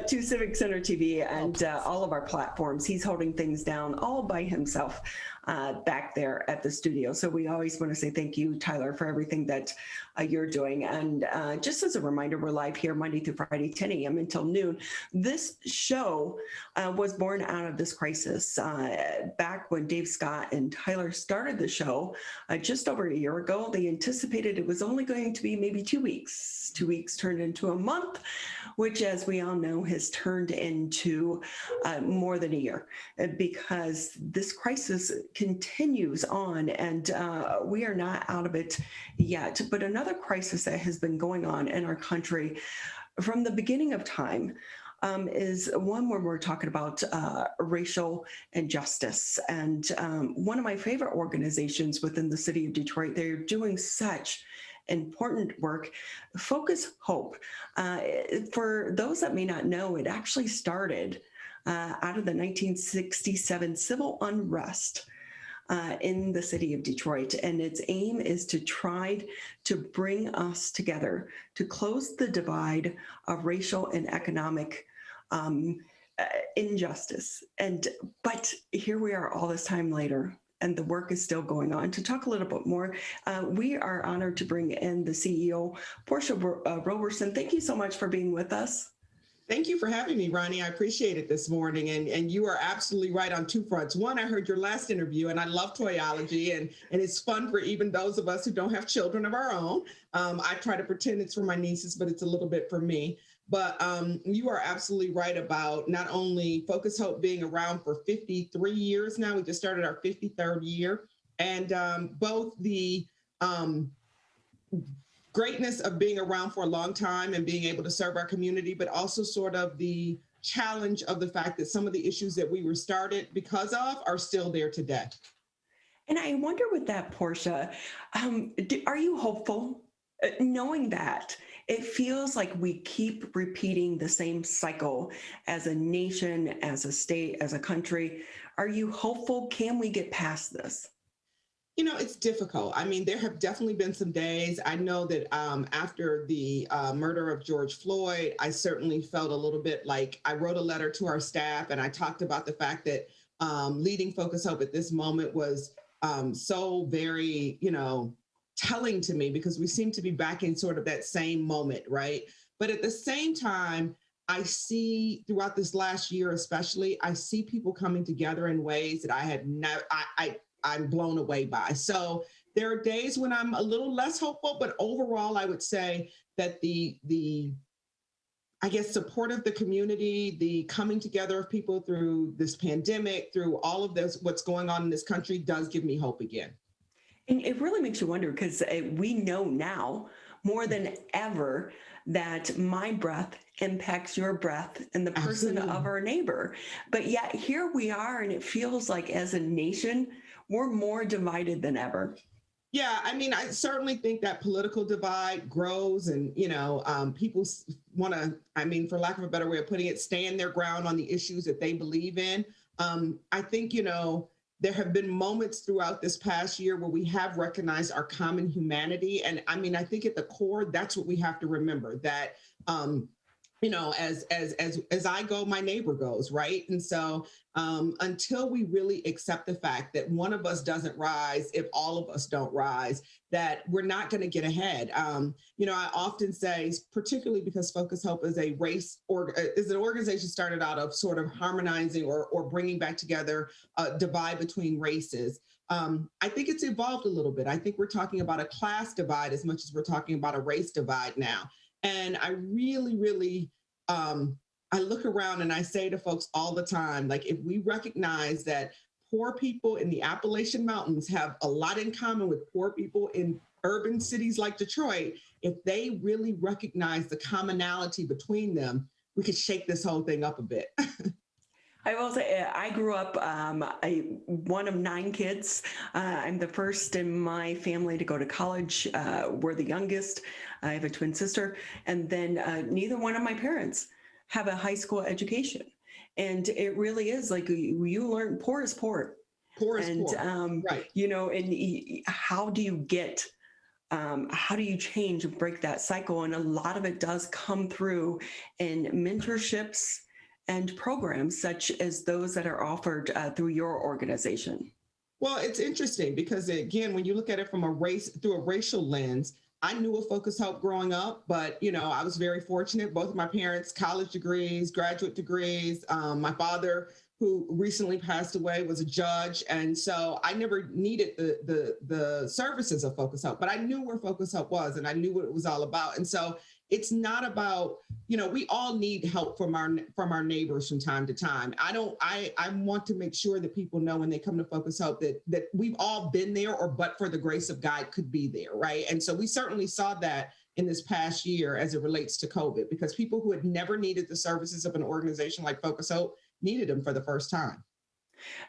to Civic Center TV and all of our platforms. He's holding things down all by himself back there at the studio. So we always want to say thank you, Tyler, for everything that you're doing. And just as a reminder, we're live here Monday through Friday, 10 a.m. until noon. This show was born out of this crisis. Back when Dave Scott and Tyler started the show just over a year ago, they anticipated it was only going to be maybe 2 weeks. 2 weeks turned into a month, which, as we all know, has turned into more than a year because this crisis continues on and we are not out of it yet. But another crisis that has been going on in our country from the beginning of time is one where we're talking about racial injustice. And one of my favorite organizations within the city of Detroit, they're doing such important work, Focus Hope. For those that may not know, it actually started out of the 1967 civil unrest in the city of Detroit. And its aim is to try to bring us together to close the divide of racial and economic injustice. But here we are all this time later, and the work is still going on. To talk a little bit more, we are honored to bring in the CEO, Portia Roberson. Thank you so much for being with us. Thank you for having me, Ronnie. I appreciate it this morning. And you are absolutely right on two fronts. One, I heard your last interview, and I love Toyology, and it's fun for even those of us who don't have children of our own. I try to pretend it's for my nieces, but it's a little bit for me. But you are absolutely right about not only Focus Hope being around for 53 years now, we just started our 53rd year, and both the greatness of being around for a long time and being able to serve our community, but also sort of the challenge of the fact that some of the issues that we were started because of are still there today. And I wonder with that, Portia, are you hopeful knowing that it feels like we keep repeating the same cycle as a nation, as a state, as a country? Are you hopeful? Can we get past this? You know, it's difficult. I mean, there have definitely been some days. I know that after the murder of George Floyd, I certainly felt a little bit like I wrote a letter to our staff and I talked about the fact that leading Focus Hope at this moment was so very, telling to me, because we seem to be back in sort of that same moment, right? But at the same time, I see throughout this last year, especially, I see people coming together in ways that I had never, I'm blown away by. So there are days when I'm a little less hopeful, but overall, I would say that the support of the community, the coming together of people through this pandemic, through all of this, what's going on in this country, does give me hope again. And it really makes you wonder, because we know now more than ever that my breath impacts your breath and the person of our neighbor. But yet here we are, and it feels like as a nation, we're more divided than ever. Yeah, I mean, I certainly think that political divide grows, and, people want to, for lack of a better way of putting it, stand their ground on the issues that they believe in. I think, there have been moments throughout this past year where we have recognized our common humanity. And I think at the core, that's what we have to remember, that, as I go, my neighbor goes, right? And so until we really accept the fact that one of us doesn't rise if all of us don't rise, that we're not going to get ahead. I often say, particularly because Focus Hope is an organization started out of sort of harmonizing or bringing back together a divide between races. I think it's evolved a little bit. I think we're talking about a class divide as much as we're talking about a race divide now. And I really, really, I look around and I say to folks all the time, like, if we recognize that poor people in the Appalachian Mountains have a lot in common with poor people in urban cities like Detroit, if they really recognize the commonality between them, we could shake this whole thing up a bit. I will say, I grew up one of 9 kids. I'm the first in my family to go to college. We're the youngest. I have a twin sister. And then neither one of my parents have a high school education. And it really is like you learn poor is poor. Poor is poor. Right. And how do you change and break that cycle? And a lot of it does come through in mentorships and programs such as those that are offered through your organization. Well, it's interesting because, again, when you look at it from through a racial lens, I knew of Focus Hope growing up, but, I was very fortunate. Both of my parents, college degrees, graduate degrees. My father, who recently passed away, was a judge. And so I never needed the services of Focus Hope, but I knew where Focus Hope was and I knew what it was all about. And so it's not about, we all need help from our neighbors from time to time. I want to make sure that people know when they come to Focus Hope that we've all been there, or but for the grace of God could be there, right? And so we certainly saw that in this past year as it relates to COVID, because people who had never needed the services of an organization like Focus Hope needed them for the first time.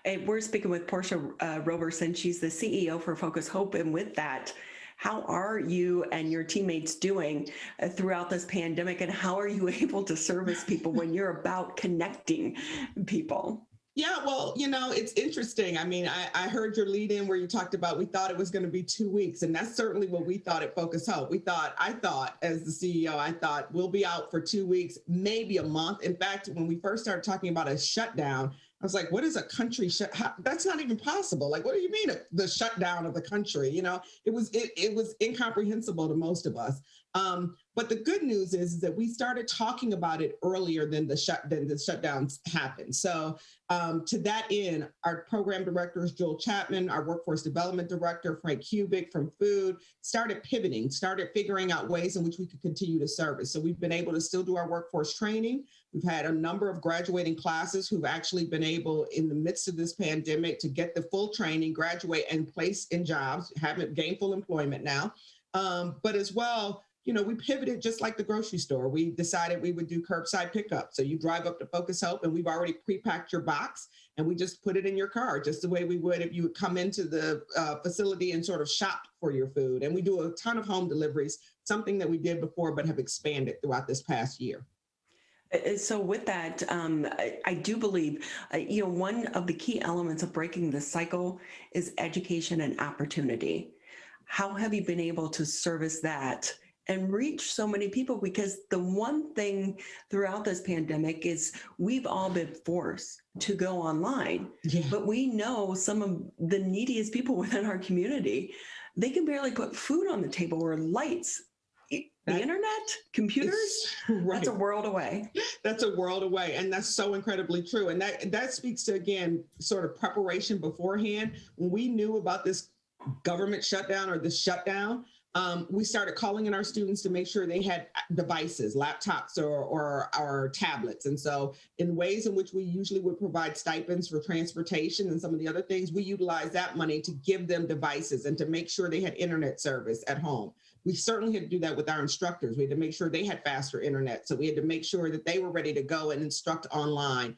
And we're speaking with Portia Roberson. She's the CEO for Focus Hope. And with that, how are you and your teammates doing throughout this pandemic? And how are you able to service people when you're about connecting people? Yeah, well, it's interesting. I heard your lead in where you talked about we thought it was going to be 2 weeks. And that's certainly what we thought at Focus Hope. I thought as the CEO, we'll be out for 2 weeks, maybe a month. In fact, when we first started talking about a shutdown, I was like, what is a country shut? That's not even possible. Like, what do you mean the shutdown of the country? It was incomprehensible to most of us. But the good news is that we started talking about it earlier than the shutdowns happened. So to that end, our program director is Joel Chapman, our workforce development director, Frank Kubik from Food, started pivoting, started figuring out ways in which we could continue to service. So we've been able to still do our workforce training. We've had a number of graduating classes who've actually been able, in the midst of this pandemic, to get the full training, graduate, and place in jobs, having gainful employment now. But as well, we pivoted just like the grocery store. We decided we would do curbside pickup. So you drive up to Focus Hope and we've already pre-packed your box and we just put it in your car, just the way we would if you would come into the facility and sort of shop for your food. And we do a ton of home deliveries, something that we did before but have expanded throughout this past year. So with that, I do believe, one of the key elements of breaking the cycle is education and opportunity. How have you been able to service that and reach so many people? Because the one thing throughout this pandemic is we've all been forced to go online, but we know some of the neediest people within our community, they can barely put food on the table or lights. The internet, computers, right. That's a world away. That's a world away. And that's so incredibly true. And that speaks to, again, sort of preparation beforehand. When we knew about this government shutdown or this shutdown, we started calling in our students to make sure they had devices, laptops or tablets. And so in ways in which we usually would provide stipends for transportation and some of the other things, we utilize that money to give them devices and to make sure they had internet service at home. We certainly had to do that with our instructors. We had to make sure they had faster internet. So we had to make sure that they were ready to go and instruct online.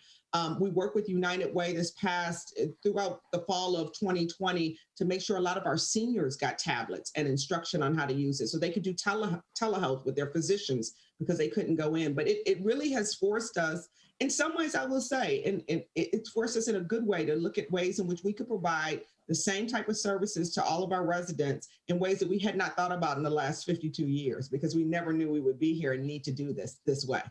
We worked with United Way throughout the fall of 2020 to make sure a lot of our seniors got tablets and instruction on how to use it so they could do telehealth with their physicians because they couldn't go in. But it really has forced us, in some ways, I will say, and it's forced us in a good way to look at ways in which we could provide the same type of services to all of our residents in ways that we had not thought about in the last 52 years because we never knew we would be here and need to do this way.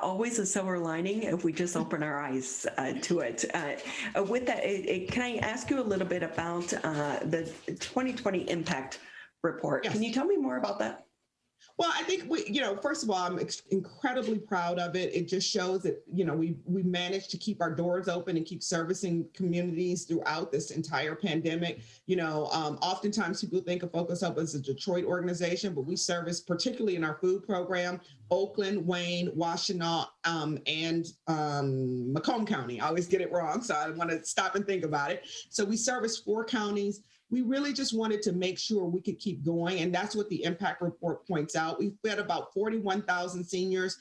Always a silver lining if we just open our eyes to it. With that, can I ask you a little bit about the 2020 impact report? Yes. Can you tell me more about that? Well, I think first of all, I'm incredibly proud of it. It just shows that, we managed to keep our doors open and keep servicing communities throughout this entire pandemic. Oftentimes people think of Focus Hope as a Detroit organization, but we service, particularly in our food program, Oakland, Wayne, Washtenaw, and Macomb County. I always get it wrong, so I want to stop and think about it. So we service 4 counties. We really just wanted to make sure we could keep going. And that's what the impact report points out. We fed about 41,000 seniors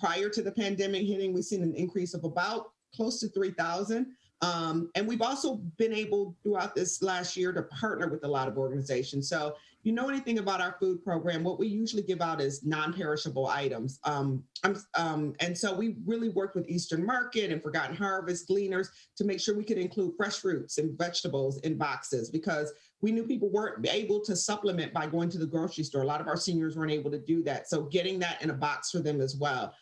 prior to the pandemic hitting. We've seen an increase of about close to 3,000. And we've also been able throughout this last year to partner with a lot of organizations. So if you know anything about our food program, what we usually give out is non-perishable items. And so we really worked with Eastern Market and Forgotten Harvest, Gleaners to make sure we could include fresh fruits and vegetables in boxes because we knew people weren't able to supplement by going to the grocery store. A lot of our seniors weren't able to do that. So getting that in a box for them as well.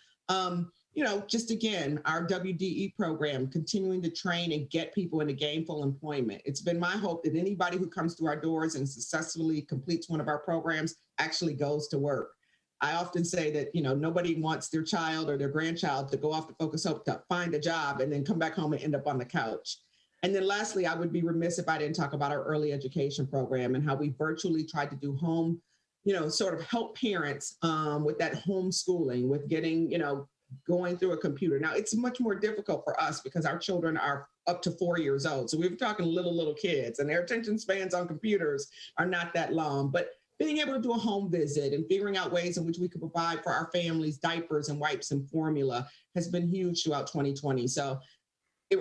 Just again, our WDE program, continuing to train and get people into gainful employment. It's been my hope that anybody who comes through our doors and successfully completes one of our programs actually goes to work. I often say that, nobody wants their child or their grandchild to go off to Focus Hope to find a job and then come back home and end up on the couch. And then lastly, I would be remiss if I didn't talk about our early education program and how we virtually tried to do home, sort of help parents with that homeschooling, with getting, going through a computer. Now, it's much more difficult for us because our children are up to 4 years old. So we're talking little kids and their attention spans on computers are not that long. But being able to do a home visit and figuring out ways in which we could provide for our families diapers and wipes and formula has been huge throughout 2020. So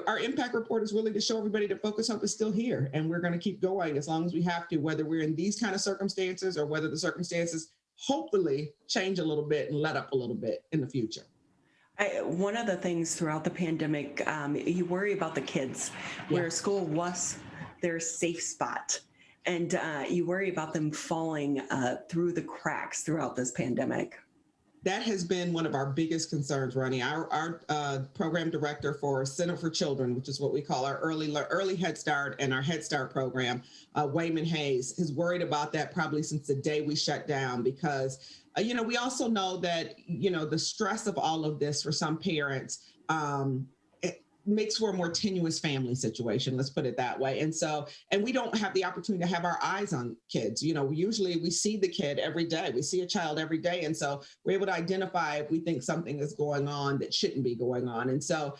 our impact report is really to show everybody that Focus Hope is still here. And we're going to keep going as long as we have to, whether we're in these kind of circumstances or whether the circumstances hopefully change a little bit and let up a little bit in the future. One of the things throughout the pandemic, you worry about the kids, where school was their safe spot. And you worry about them falling through the cracks throughout this pandemic. That has been one of our biggest concerns, Ronnie. Our program director for Center for Children, which is what we call our early Head Start and our Head Start program, Wayman Hayes, has worried about that probably since the day we shut down because we also know that, the stress of all of this for some parents, it makes for a more tenuous family situation, let's put it that way. And we don't have the opportunity to have our eyes on kids. Usually we see the kid every day. We see a child every day. And so we're able to identify if we think something is going on that shouldn't be going on. And so,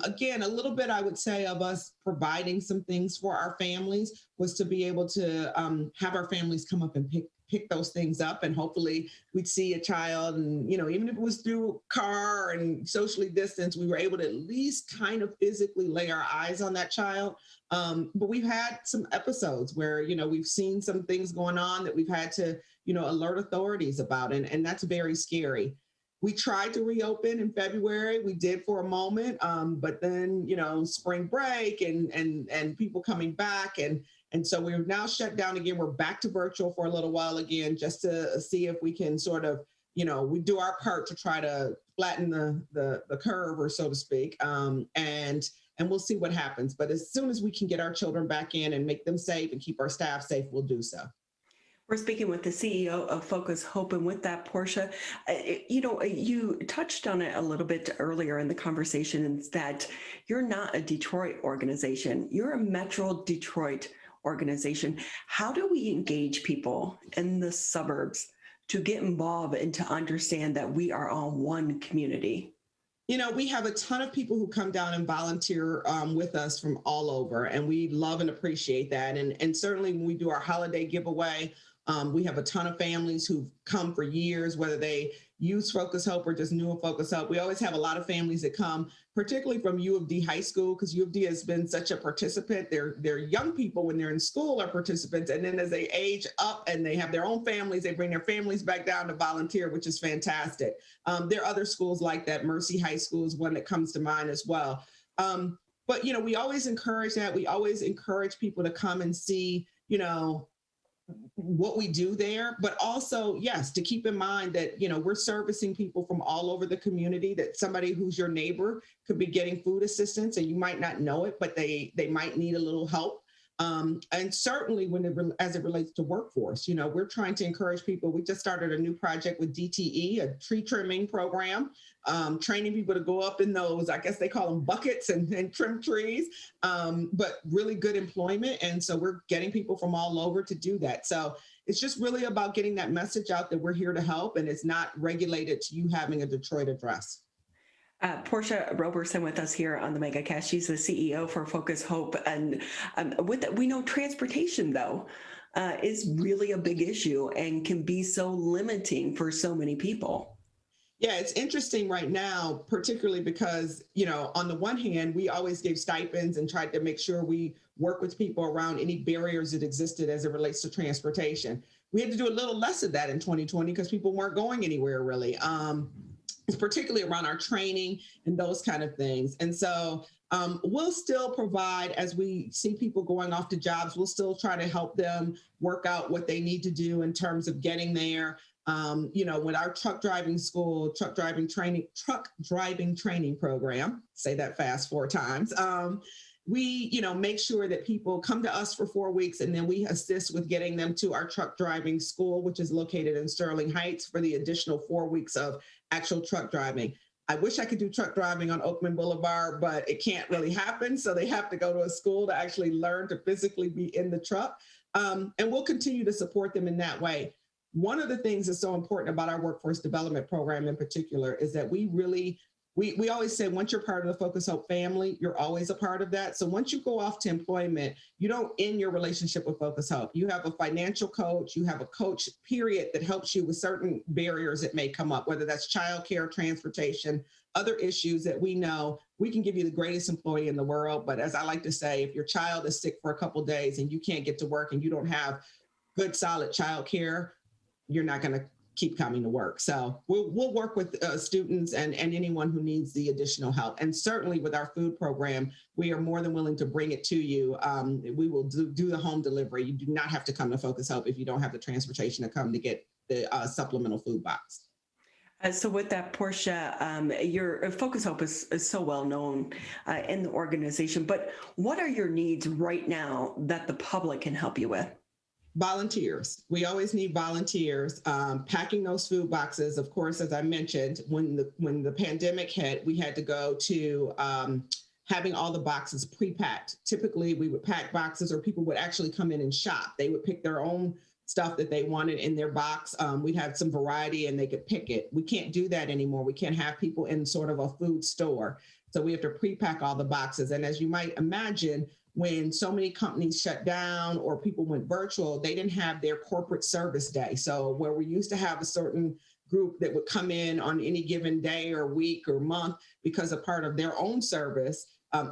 again, a little bit, I would say, of us providing some things for our families was to be able to have our families come up and pick those things up, and hopefully we'd see a child and, even if it was through a car and socially distanced, we were able to at least kind of physically lay our eyes on that child. But we've had some episodes where, we've seen some things going on that we've had to, alert authorities about, and that's very scary. We tried to reopen in February. We did for a moment, but then, spring break and people coming back. And so we're now shut down again. We're back to virtual for a little while again, just to see if we can sort of, we do our part to try to flatten the curve, or so to speak. And we'll see what happens. But as soon as we can get our children back in and make them safe and keep our staff safe, we'll do so. We're speaking with the CEO of Focus Hope, and with that, Portia, you touched on it a little bit earlier in the conversation, is that you're not a Detroit organization. You're a Metro Detroit organization. How do we engage people in the suburbs to get involved and to understand that we are all one community? You know, we have a ton of people who come down and volunteer with us from all over, and we love and appreciate that. And certainly when we do our holiday giveaway, we have a ton of families who've come for years, whether they use Focus Hope or just new of Focus Hope. We always have a lot of families that come, particularly from U of D High School, because U of D has been such a participant. They're young people when they're in school are participants. And then as they age up and they have their own families, they bring their families back down to volunteer, which is fantastic. There are other schools like that. Mercy High School is one that comes to mind as well. But, you know, we always encourage that. We always encourage people to come and see, you know, what we do there, but also, yes, to keep in mind that, you know, we're servicing people from all over the community, that somebody who's your neighbor could be getting food assistance and you might not know it, but they might need a little help. And certainly as it relates to workforce, you know, we're trying to encourage people. We just started a new project with DTE, a tree trimming program, training people to go up in those, I guess they call them buckets and trim trees, but really good employment. And so we're getting people from all over to do that. So it's just really about getting that message out that we're here to help, and it's not regulated to you having a Detroit address. Portia Roberson with us here on the Megacast. She's the CEO for Focus Hope. And with that, we know transportation, though, is really a big issue and can be so limiting for so many people. Yeah, it's interesting right now, particularly because, you know, on the one hand, we always gave stipends and tried to make sure we work with people around any barriers that existed as it relates to transportation. We had to do a little less of that in 2020 because people weren't going anywhere really. It's particularly around our training and those kind of things. And so we'll still provide, as we see people going off to jobs, we'll still try to help them work out what they need to do in terms of getting there. You know, with our truck driving training program, say that fast 4 times, we, you know, make sure that people come to us for 4 weeks, and then we assist with getting them to our truck driving school, which is located in Sterling Heights, for the additional 4 weeks of actual truck driving. I wish I could do truck driving on Oakland Boulevard, but it can't really happen. So they have to go to a school to actually learn to physically be in the truck. And we'll continue to support them in that way. One of the things that's so important about our workforce development program in particular is that we always say, once you're part of the Focus Hope family, you're always a part of that. So once you go off to employment, you don't end your relationship with Focus Hope. You have a financial coach, you have a coach, period, that helps you with certain barriers that may come up, whether that's childcare, transportation, other issues that we know. We can give you the greatest employee in the world. But as I like to say, if your child is sick for a couple of days and you can't get to work and you don't have good, solid childcare, you're not going to keep coming to work. So we'll work with students and anyone who needs the additional help. And certainly with our food program, we are more than willing to bring it to you. We will do the home delivery. You do not have to come to Focus Hope if you don't have the transportation to come to get the supplemental food box. So with that, Portia, your Focus Hope is so well known in the organization, but what are your needs right now that the public can help you with? Volunteers. We always need volunteers. Packing those food boxes, of course, as I mentioned, when the pandemic hit, we had to go to having all the boxes pre-packed. Typically, we would pack boxes, or people would actually come in and shop. They would pick their own stuff that they wanted in their box. We'd have some variety and they could pick it. We can't do that anymore. We can't have people in sort of a food store. So we have to pre-pack all the boxes. And as you might imagine, when so many companies shut down or people went virtual, they didn't have their corporate service day. So where we used to have a certain group that would come in on any given day or week or month because a part of their own service,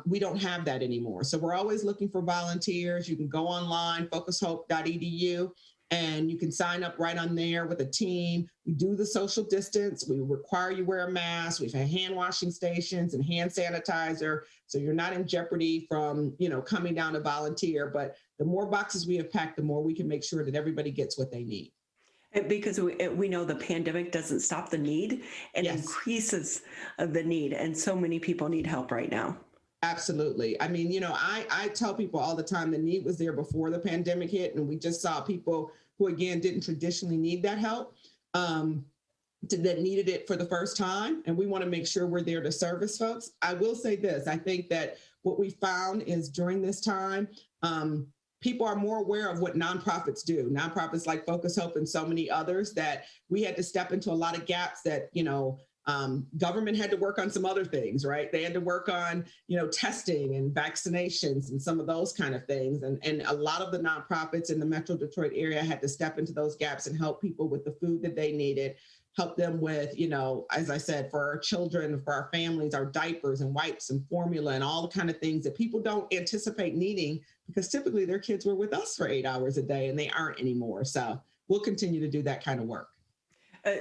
we don't have that anymore. So we're always looking for volunteers. You can go online, focushope.edu, and you can sign up right on there with a team. We do the social distance. We require you wear a mask. We've had hand washing stations and hand sanitizer. So you're not in jeopardy from, coming down to volunteer. But the more boxes we have packed, the more we can make sure that everybody gets what they need. Because we know the pandemic doesn't stop the need, and increases the need. And so many people need help right now. Absolutely. I mean, I tell people all the time the need was there before the pandemic hit, and we just saw people who, again, didn't traditionally need that help, that needed it for the first time. And we want to make sure we're there to service folks. I will say this. I think that what we found is during this time, people are more aware of what nonprofits do. Nonprofits like Focus Hope and so many others, that we had to step into a lot of gaps that, government had to work on some other things, right? They had to work on, testing and vaccinations and some of those kind of things. And a lot of the nonprofits in the Metro Detroit area had to step into those gaps and help people with the food that they needed, help them with, as I said, for our children, for our families, our diapers and wipes and formula and all the kind of things that people don't anticipate needing, because typically their kids were with us for 8 hours a day and they aren't anymore. So we'll continue to do that kind of work.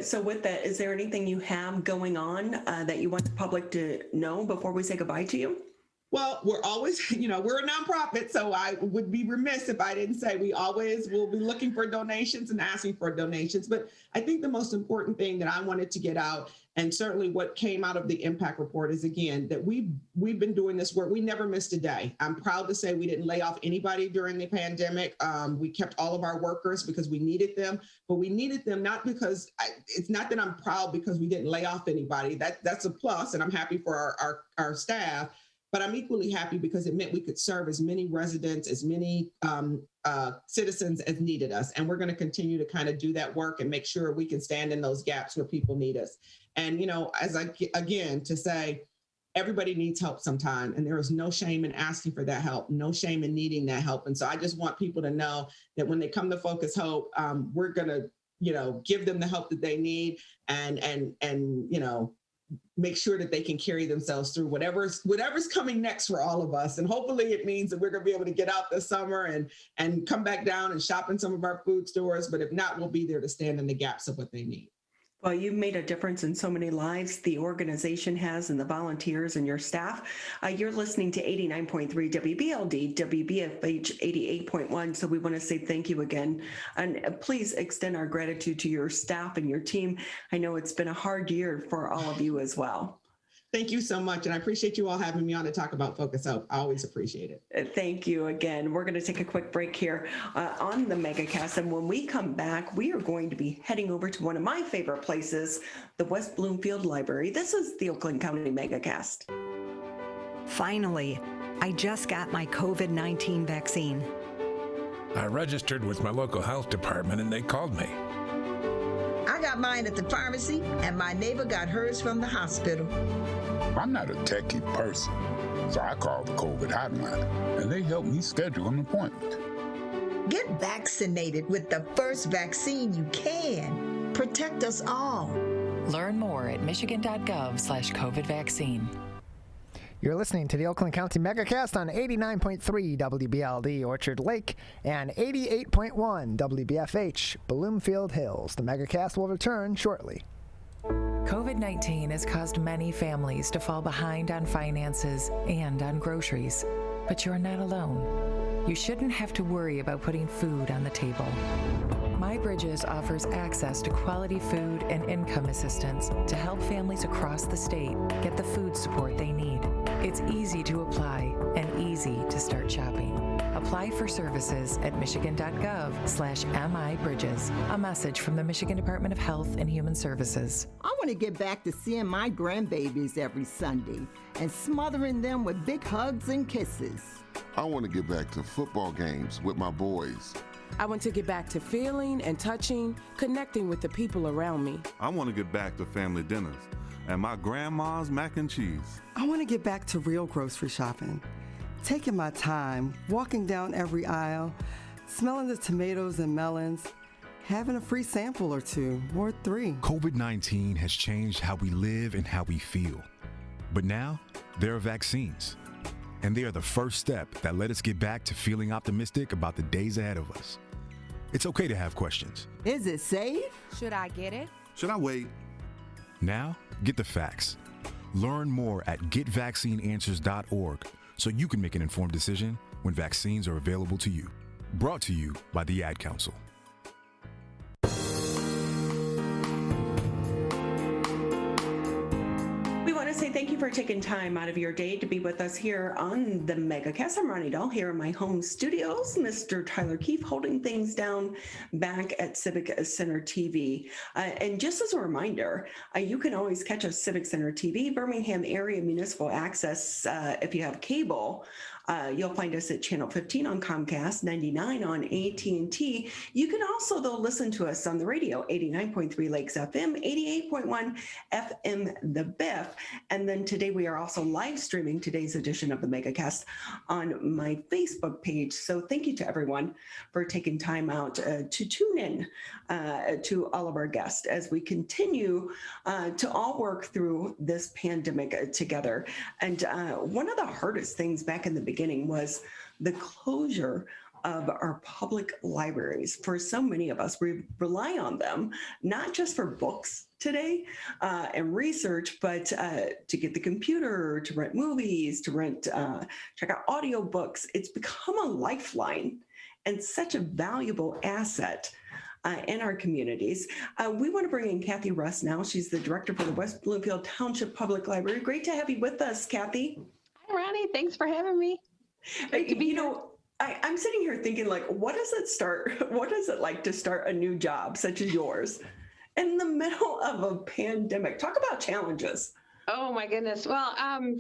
So with that, is there anything you have going on that you want the public to know before we say goodbye to you? Well, we're always, we're a nonprofit, so I would be remiss if I didn't say we always will be looking for donations and asking for donations. But I think the most important thing that I wanted to get out, and certainly what came out of the impact report, is, again, that we've been doing this work. We never missed a day. I'm proud to say we didn't lay off anybody during the pandemic. We kept all of our workers because we needed them, but we needed them not because it's not that I'm proud because we didn't lay off anybody. That's a plus, and I'm happy for our staff. But I'm equally happy because it meant we could serve as many residents, as many citizens as needed us. And we're going to continue to kind of do that work and make sure we can stand in those gaps where people need us. And, to say everybody needs help sometime, and there is no shame in asking for that help, no shame in needing that help. And so I just want people to know that when they come to Focus Hope, we're going to, give them the help that they need and make sure that they can carry themselves through whatever's coming next for all of us. And hopefully it means that we're going to be able to get out this summer and come back down and shop in some of our food stores. But if not, we'll be there to stand in the gaps of what they need. Well, you've made a difference in so many lives. The organization has, and the volunteers and your staff. You're listening to 89.3 WBLD, WBFH 88.1. So we want to say thank you again. And please extend our gratitude to your staff and your team. I know it's been a hard year for all of you as well. Thank you so much. And I appreciate you all having me on to talk about Focus Hope. I always appreciate it. Thank you again. We're going to take a quick break here on the Megacast. And when we come back, we are going to be heading over to one of my favorite places, the West Bloomfield Library. This is the Oakland County Megacast. Finally, I just got my COVID-19 vaccine. I registered with my local health department and they called me. I got mine at the pharmacy, and my neighbor got hers from the hospital. I'm not a techie person, so I called the COVID hotline, and they helped me schedule an appointment. Get vaccinated with the first vaccine you can. Protect us all. Learn more at michigan.gov/COVID vaccine. You're listening to the Oakland County Megacast on 89.3 WBLD Orchard Lake and 88.1 WBFH Bloomfield Hills. The Megacast will return shortly. COVID-19 has caused many families to fall behind on finances and on groceries. But you're not alone. You shouldn't have to worry about putting food on the table. My Bridges offers access to quality food and income assistance to help families across the state get the food support they need. It's easy to apply and easy to start shopping. Apply for services at michigan.gov/MIBridges. A message from the Michigan Department of Health and Human Services. I want to get back to seeing my grandbabies every Sunday and smothering them with big hugs and kisses. I want to get back to football games with my boys. I want to get back to feeling and touching, connecting with the people around me. I want to get back to family dinners and my grandma's mac and cheese. I want to get back to real grocery shopping, taking my time, walking down every aisle, smelling the tomatoes and melons, having a free sample or two, or 3. COVID-19 has changed how we live and how we feel. But now, there are vaccines. And they are the first step that let us get back to feeling optimistic about the days ahead of us. It's okay to have questions. Is it safe? Should I get it? Should I wait? Now, get the facts. Learn more at getvaccineanswers.org so you can make an informed decision when vaccines are available to you. Brought to you by the Ad Council. Say thank you for taking time out of your day to be with us here on the Megacast. I'm Ronnie Dahl here in my home studios. Mr. Tyler Keefe holding things down back at Civic Center TV. And just as a reminder, you can always catch us Civic Center TV, Birmingham area municipal access if you have cable. You'll find us at channel 15 on Comcast, 99 on AT&T. You can also, though, listen to us on the radio, 89.3 Lakes FM, 88.1 FM The Biff. And then today we are also live streaming today's edition of the Megacast on my Facebook page. So thank you to everyone for taking time out to tune in to all of our guests as we continue to all work through this pandemic together. And one of the hardest things back in the beginning was the closure of our public libraries. For so many of us, we rely on them, not just for books today and research, but to get the computer, to rent movies, to rent, check out audiobooks. It's become a lifeline and such a valuable asset in our communities. We want to bring in Cathy Russ now. She's the director for the West Bloomfield Township Public Library. Great to have you with us, Cathy. Hi, Ronnie. Thanks for having me. I'm sitting here thinking, like, what is it like to start a new job such as yours in the middle of a pandemic? Talk about challenges. Oh my goodness. Well, I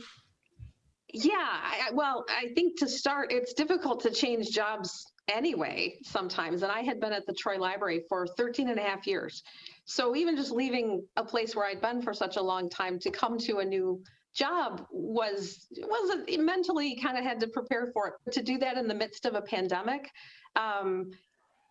think to start, it's difficult to change jobs anyway sometimes. And I had been at the Troy Library for 13 and a half years. So even just leaving a place where I'd been for such a long time to come to a new job was mentally kind of had to prepare for it. But to do that in the midst of a pandemic,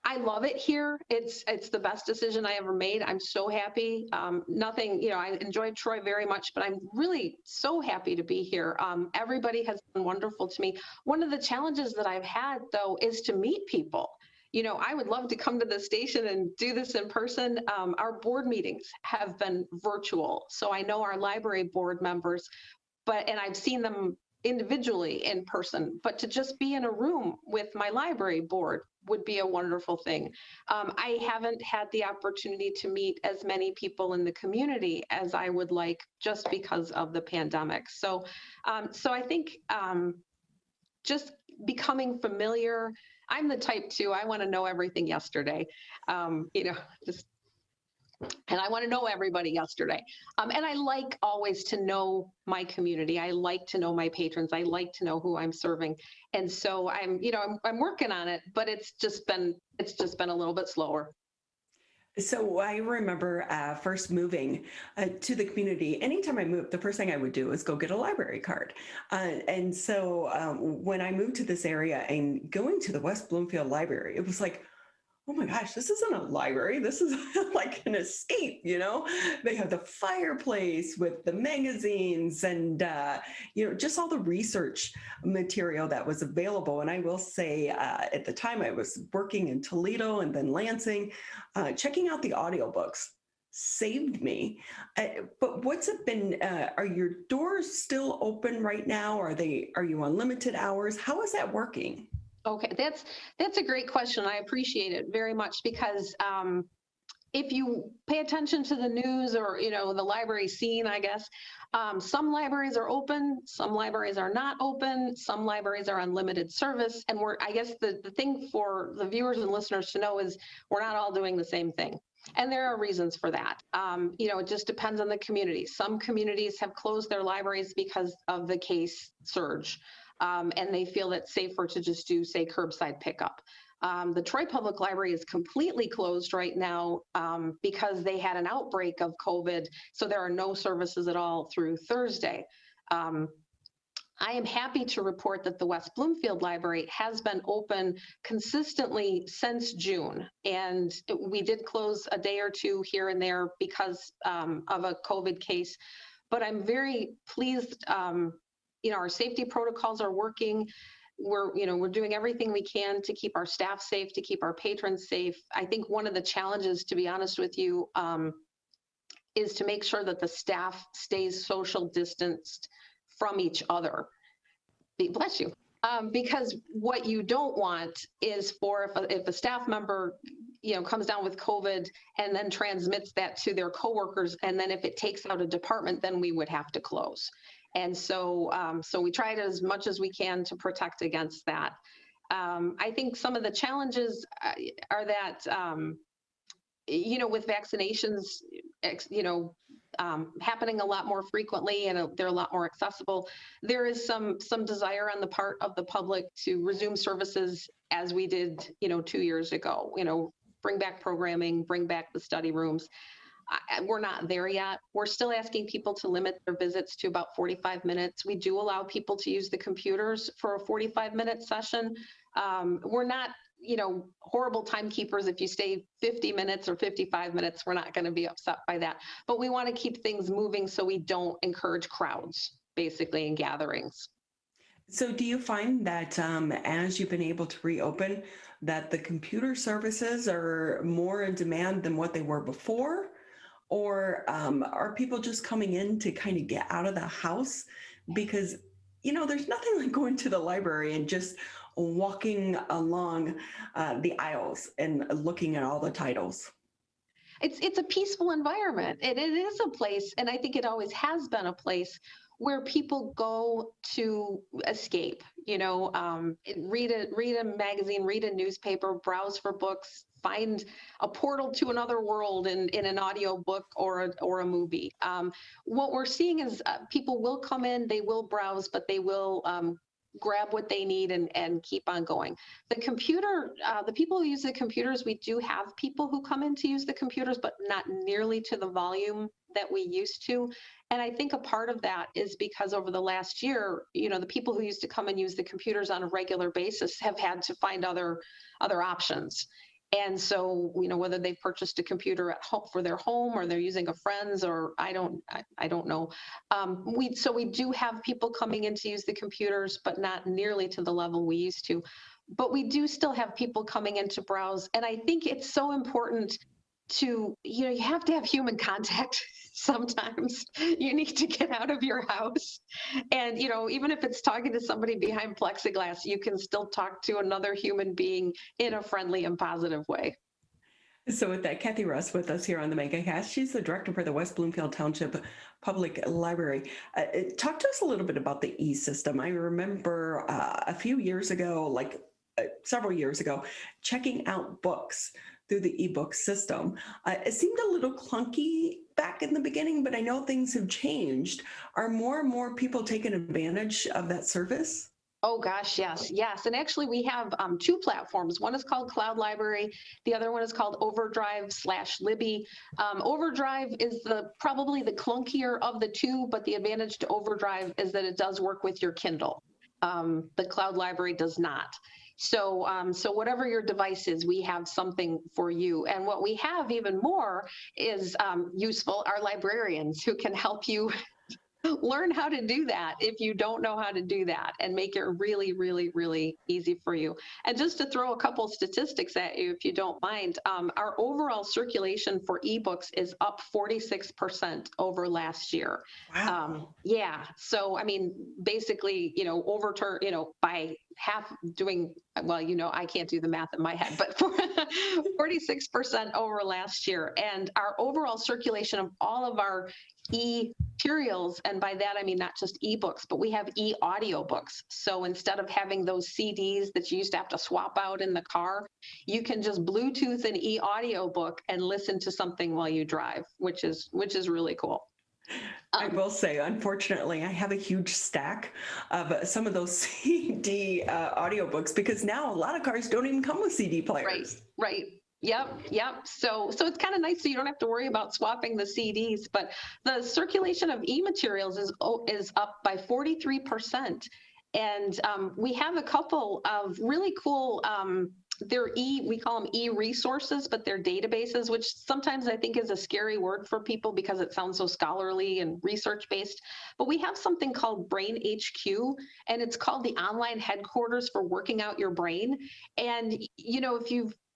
I love it here. It's the best decision I ever made. I'm so happy. I enjoyed Troy very much, but I'm really so happy to be here. Everybody has been wonderful to me. One of the challenges that I've had, though, is to meet people. I would love to come to the station and do this in person. Our board meetings have been virtual. So I know our library board members, and I've seen them individually in person, but to just be in a room with my library board would be a wonderful thing. I haven't had the opportunity to meet as many people in the community as I would like just because of the pandemic. So I think just becoming familiar. I'm the type too, I want to know everything yesterday. And I want to know everybody yesterday. And I like always to know my community. I like to know my patrons. I like to know who I'm serving. And so I'm working on it, but it's just been a little bit slower. So I remember first moving to the community. Anytime I moved, the first thing I would do is go get a library card. And so when I moved to this area and going to the West Bloomfield Library, it was like, oh my gosh, this isn't a library. This is like an escape, They have the fireplace with the magazines and, just all the research material that was available. And I will say at the time I was working in Toledo and then Lansing, checking out the audiobooks saved me. But what's it been? Are your doors still open right now? Are you on limited hours? How is that working? Okay, that's a great question. I appreciate it very much because if you pay attention to the news or, the library scene, I guess, some libraries are open, some libraries are not open, some libraries are on limited service. And I guess the thing for the viewers and listeners to know is we're not all doing the same thing. And there are reasons for that. It just depends on the community. Some communities have closed their libraries because of the case surge. And they feel it's safer to just do, say, curbside pickup. The Troy Public Library is completely closed right now because they had an outbreak of COVID, so there are no services at all through Thursday. I am happy to report that the West Bloomfield Library has been open consistently since June, and we did close a day or two here and there because of a COVID case, but I'm very pleased. Our safety protocols are working. We're doing everything we can to keep our staff safe, to keep our patrons safe. I think one of the challenges, to be honest with you, is to make sure that the staff stays social distanced from each other. Bless you. Because what you don't want is if a staff member comes down with COVID and then transmits that to their coworkers, and then if it takes out a department, then we would have to close. And so we tried as much as we can to protect against that. I think some of the challenges are that, with vaccinations, happening a lot more frequently, and they're a lot more accessible. There is some desire on the part of the public to resume services as we did, 2 years ago. Bring back programming, bring back the study rooms. We're not there yet. We're still asking people to limit their visits to about 45 minutes. We do allow people to use the computers for a 45-minute session. We're not, horrible timekeepers. If you stay 50 minutes or 55 minutes, we're not going to be upset by that. But we want to keep things moving so we don't encourage crowds, basically, in gatherings. So do you find that as you've been able to reopen, that the computer services are more in demand than what they were before? Or are people just coming in to kind of get out of the house? Because, there's nothing like going to the library and just walking along the aisles and looking at all the titles. It's a peaceful environment. It is a place, and I think it always has been a place where people go to escape, read a magazine, read a newspaper, browse for books, find a portal to another world in an audio book or a movie. What we're seeing is people will come in, they will browse, but they will grab what they need and keep on going. The people who use the computers, we do have people who come in to use the computers, but not nearly to the volume that we used to. And I think a part of that is because over the last year, the people who used to come and use the computers on a regular basis have had to find other options. And so, whether they purchased a computer at home for their home, or they're using a friend's, or I don't know. We do have people coming in to use the computers, but not nearly to the level we used to. But we do still have people coming in to browse. And I think it's so important to, you have to have human contact. Sometimes you need to get out of your house. And, even if it's talking to somebody behind plexiglass, you can still talk to another human being in a friendly and positive way. So with that, Cathy Russ with us here on the Megacast. She's the director for the West Bloomfield Township Public Library. Talk to us a little bit about the e-system. I remember a few years ago, several years ago, checking out books through the ebook system. It seemed a little clunky back in the beginning, but I know things have changed. Are more and more people taking advantage of that service? Oh gosh, yes. And actually we have 2 platforms. One is called Cloud Library. The other one is called Overdrive/Libby. Overdrive is probably the clunkier of the 2, but the advantage to Overdrive is that it does work with your Kindle. The Cloud Library does not. So whatever your device is, we have something for you. And what we have even more is useful, our librarians who can help you learn how to do that if you don't know how to do that, and make it really, really, really easy for you. And just to throw a couple statistics at you, if you don't mind, our overall circulation for ebooks is up 46% over last year. Wow. Yeah. So, basically, by half doing, I can't do the math in my head, but 46% over last year. And our overall circulation of all of our e-materials, and by that I mean not just ebooks, but we have e-audiobooks. So instead of having those CDs that you used to have to swap out in the car, you can just Bluetooth an e-audiobook and listen to something while you drive, which is really cool. I will say, unfortunately, I have a huge stack of some of those CD audiobooks, because now a lot of cars don't even come with CD players. Right. Yep. So it's kind of nice, so you don't have to worry about swapping the CDs. But the circulation of e-materials is up by 43%, and we have a couple of really cool. We call them e-resources, but they're databases, which sometimes I think is a scary word for people because it sounds so scholarly and research-based. But we have something called Brain HQ, and it's called the online headquarters for working out your brain. And,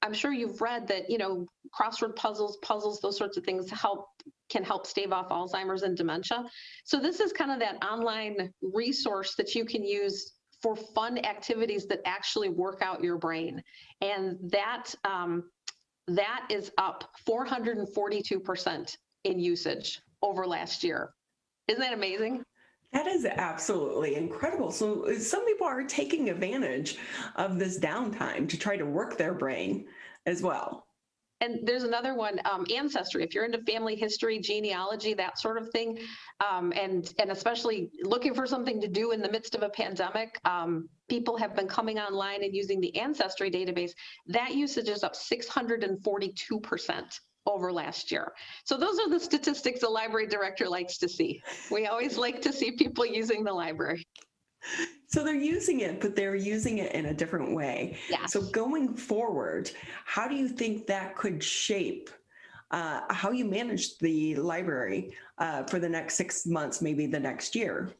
I'm sure you've read that, crossword puzzles, those sorts of things can help stave off Alzheimer's and dementia. So this is kind of that online resource that you can use for fun activities that actually work out your brain. And that is up 442% in usage over last year. Isn't that amazing? That is absolutely incredible. So some people are taking advantage of this downtime to try to work their brain as well. And there's another one, ancestry. If you're into family history, genealogy, that sort of thing, and especially looking for something to do in the midst of a pandemic, people have been coming online and using the ancestry database. That usage is up 642% over last year. So those are the statistics a library director likes to see. We always like to see people using the library. So they're using it, but they're using it in a different way. Yes. So going forward, how do you think that could shape how you manage the library for the next 6 months, maybe the next year?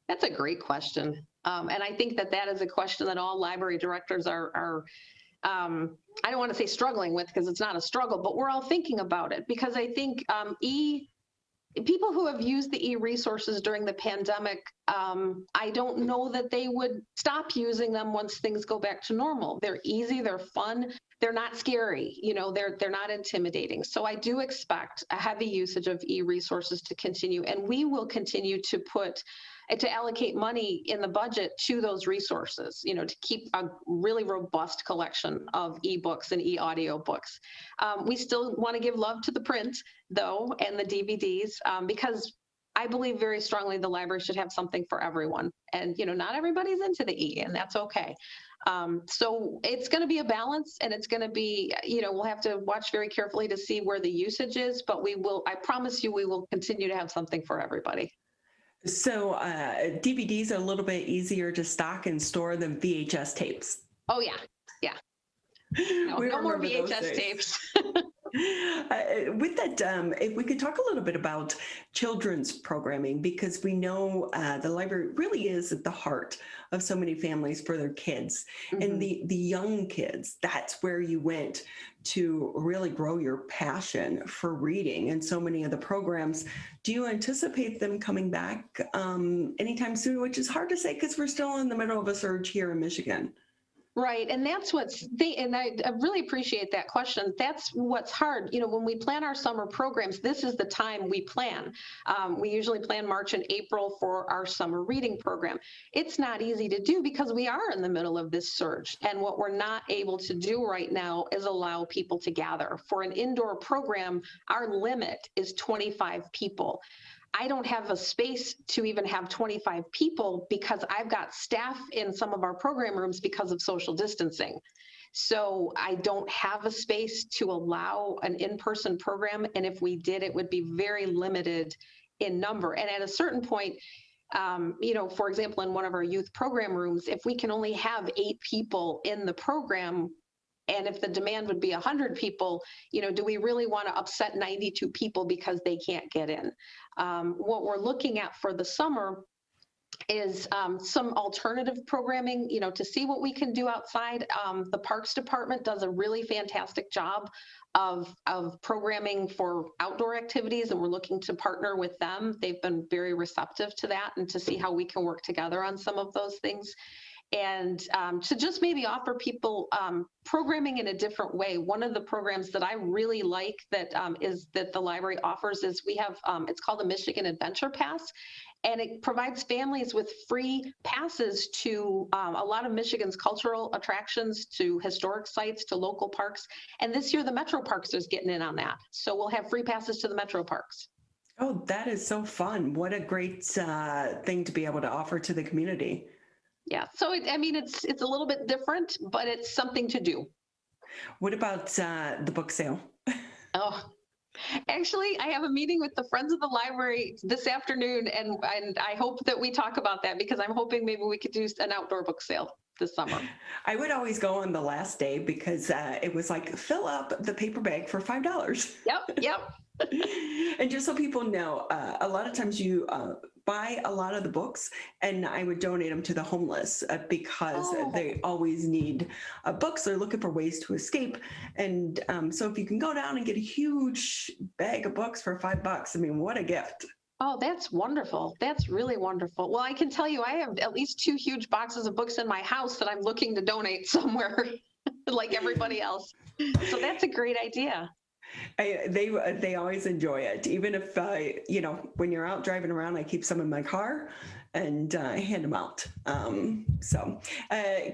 That's a great question. And I think that is a question that all library directors are I don't want to say struggling with, because it's not a struggle, but we're all thinking about it, because I think people who have used the e-resources during the pandemic, I don't know that they would stop using them once things go back to normal. They're easy, they're fun, they're not scary, they're not intimidating. So I do expect a heavy usage of e-resources to continue, and we will continue to allocate money in the budget to those resources, to keep a really robust collection of ebooks and e-audio books. We still want to give love to the print, though, and the DVDs, because I believe very strongly the library should have something for everyone. And, not everybody's into the e, and that's okay. So it's going to be a balance, and it's going to be, we'll have to watch very carefully to see where the usage is, but I promise you, we will continue to have something for everybody. So DVDs are a little bit easier to stock and store than VHS tapes. Oh, yeah. Yeah. No more VHS tapes. With that, if we could talk a little bit about children's programming, because we know the library really is at the heart of so many families for their kids. Mm-hmm. And the young kids, that's where you went to really grow your passion for reading and so many of the programs. Do you anticipate them coming back anytime soon, which is hard to say because we're still in the middle of a surge here in Michigan? Right. And that's and I really appreciate that question. That's what's hard. When we plan our summer programs, this is the time we plan. We usually plan March and April for our summer reading program. It's not easy to do because we are in the middle of this surge. And what we're not able to do right now is allow people to gather. For an indoor program, our limit is 25 people. I don't have a space to even have 25 people because I've got staff in some of our program rooms because of social distancing. So I don't have a space to allow an in-person program. And if we did, it would be very limited in number. And at a certain point, for example, in one of our youth program rooms, if we can only have 8 people in the program, and if the demand would be 100 people, do we really want to upset 92 people because they can't get in? What we're looking at for the summer is some alternative programming, to see what we can do outside. The Parks Department does a really fantastic job of programming for outdoor activities, and we're looking to partner with them. They've been very receptive to that and to see how we can work together on some of those things. And to just maybe offer people programming in a different way. One of the programs that I really like that the library offers is we have, it's called the Michigan Adventure Pass, and it provides families with free passes to a lot of Michigan's cultural attractions, to historic sites, to local parks. And this year the Metro Parks is getting in on that. So we'll have free passes to the Metro Parks. Oh, that is so fun. What a great thing to be able to offer to the community. Yeah, so it's a little bit different, but it's something to do. What about the book sale? Oh, actually, I have a meeting with the Friends of the Library this afternoon, and I hope that we talk about that because I'm hoping maybe we could do an outdoor book sale this summer. I would always go on the last day because it was like, fill up the paper bag for $5. Yep. And just so people know, a lot of times you buy a lot of the books and I would donate them to the homeless because they always need books. They're looking for ways to escape. And so if you can go down and get a huge bag of books for $5, what a gift. Oh, that's wonderful. That's really wonderful. Well, I can tell you, I have at least 2 huge boxes of books in my house that I'm looking to donate somewhere like everybody else. So that's a great idea. They always enjoy it. Even if, when you're out driving around, I keep some in my car and hand them out.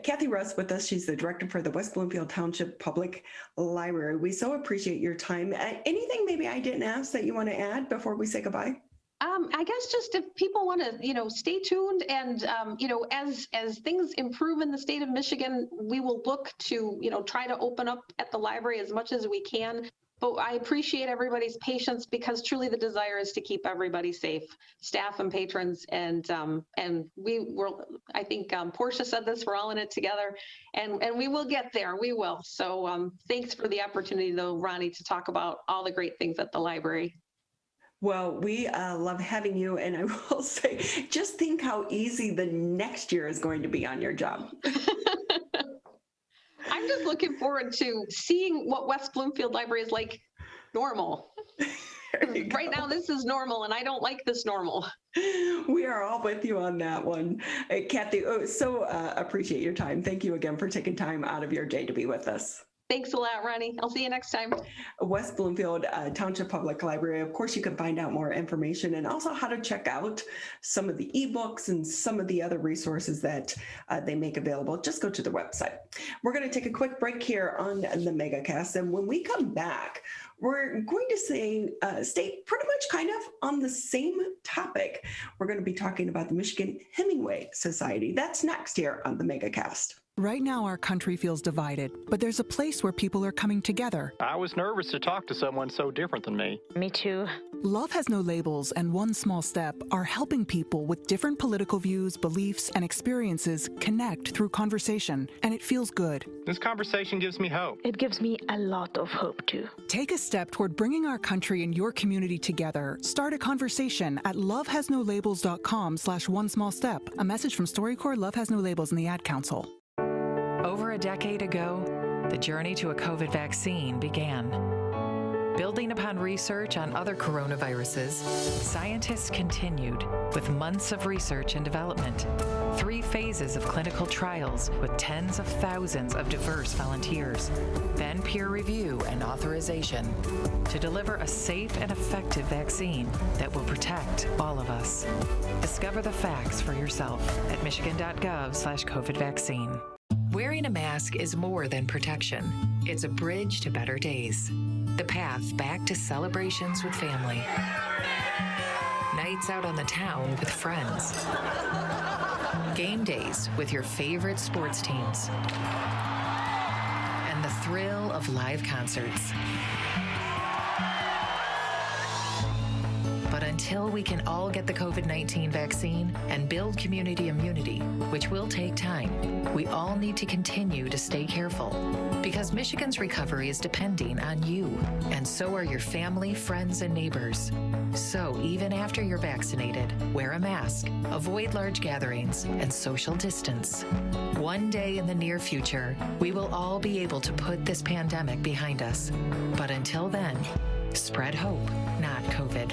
Cathy Russ with us. She's the director for the West Bloomfield Township Public Library. We so appreciate your time. Anything maybe I didn't ask that you want to add before we say goodbye? I guess just if people want to, stay tuned and, as things improve in the state of Michigan, we will look to, try to open up at the library as much as we can. But I appreciate everybody's patience because truly the desire is to keep everybody safe, staff and patrons. And I think Portia said this, we're all in it together and we will get there. We will. So thanks for the opportunity though, Ronnie, to talk about all the great things at the library. Well, we love having you. And I will say, just think how easy the next year is going to be on your job. I'm just looking forward to seeing what West Bloomfield Library is like normal. Right now, this is normal, and I don't like this normal. We are all with you on that one. Cathy, so appreciate your time. Thank you again for taking time out of your day to be with us. Thanks a lot, Ronnie. I'll see you next time. West Bloomfield Township Public Library. Of course, you can find out more information and also how to check out some of the ebooks and some of the other resources that they make available. Just go to the website. We're going to take a quick break here on the Megacast. And when we come back, we're going to stay pretty much kind of on the same topic. We're going to be talking about the Michigan Hemingway Society. That's next here on the Megacast. Right now, our country feels divided, but there's a place where people are coming together. I was nervous to talk to someone so different than me. Me too. Love Has No Labels and One Small Step are helping people with different political views, beliefs, and experiences connect through conversation, and it feels good. This conversation gives me hope. It gives me a lot of hope, too. Take a step toward bringing our country and your community together. Start a conversation at lovehasnolabels.com/onesmallstep. A message from StoryCorps, Love Has No Labels, and the Ad Council. Over a decade ago, the journey to a COVID vaccine began. Building upon research on other coronaviruses, scientists continued with months of research and development, 3 phases of clinical trials with tens of thousands of diverse volunteers, then peer review and authorization to deliver a safe and effective vaccine that will protect all of us. Discover the facts for yourself at michigan.gov/COVID vaccine. Wearing a mask is more than protection. It's a bridge to better days. The path back to celebrations with family. Nights out on the town with friends. Game days with your favorite sports teams. And the thrill of live concerts. But until we can all get the COVID-19 vaccine and build community immunity, which will take time, we all need to continue to stay careful because Michigan's recovery is depending on you, and so are your family, friends, and neighbors. So even after you're vaccinated, wear a mask, avoid large gatherings, and social distance. One day in the near future, we will all be able to put this pandemic behind us. But until then, spread hope, not COVID.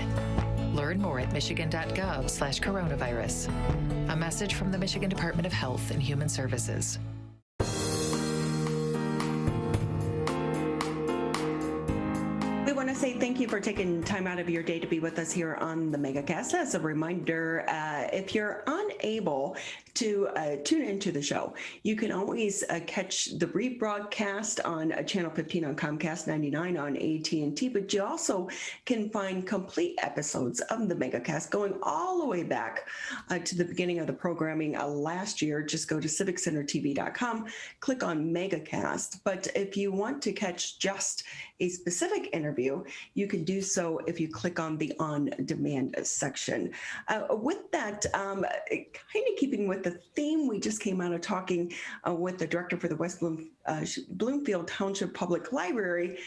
Learn more at michigan.gov/coronavirus. A message from the Michigan Department of Health and Human Services. We want to say thank you for taking time out of your day to be with us here on the Megacast. As a reminder, if you're unable to tune into the show, you can always catch the rebroadcast on Channel 15 on Comcast, 99 on AT&T, but you also can find complete episodes of the Megacast going all the way back to the beginning of the programming last year. Just go to civiccentertv.com, click on Megacast. But if you want to catch just a specific interview, you can do so if you click on the on-demand section. With that, kind of keeping with the theme, we just came out of talking with the director for the West Bloomfield Township Public Library.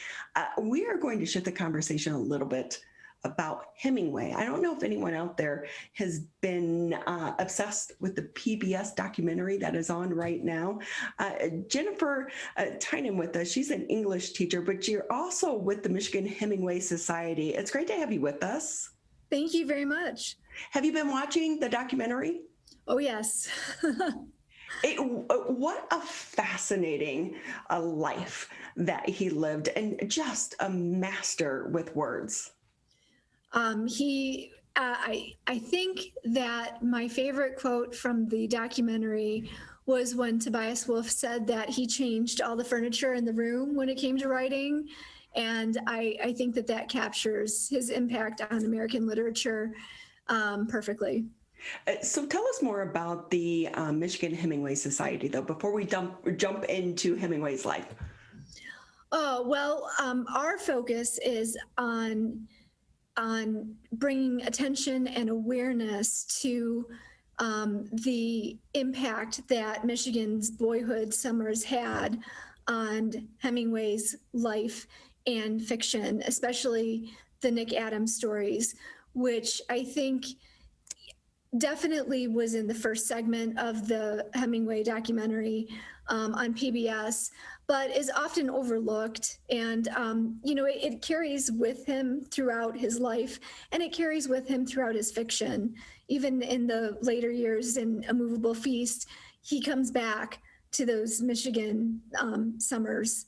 We are going to shift the conversation a little bit about Hemingway. I don't know if anyone out there has been obsessed with the PBS documentary that is on right now. Jennifer Tynan with us. She's an English teacher, but you're also with the Michigan Hemingway Society. It's great to have you with us. Thank you very much. Have you been watching the documentary? Oh, yes. What a fascinating life that he lived, and just a master with words. He I think that my favorite quote from the documentary was when Tobias Wolff said that he changed all the furniture in the room when it came to writing. And I think that captures his impact on American literature perfectly. So tell us more about the Michigan Hemingway Society, though, before we jump into Hemingway's life. Well, our focus is on bringing attention and awareness to the impact that Michigan's boyhood summers had on Hemingway's life and fiction, especially the Nick Adams stories, which I think definitely was in the first segment of the Hemingway documentary on PBS, but is often overlooked. And, it carries with him throughout his life, and it carries with him throughout his fiction. Even in the later years in A Movable Feast, he comes back to those Michigan summers.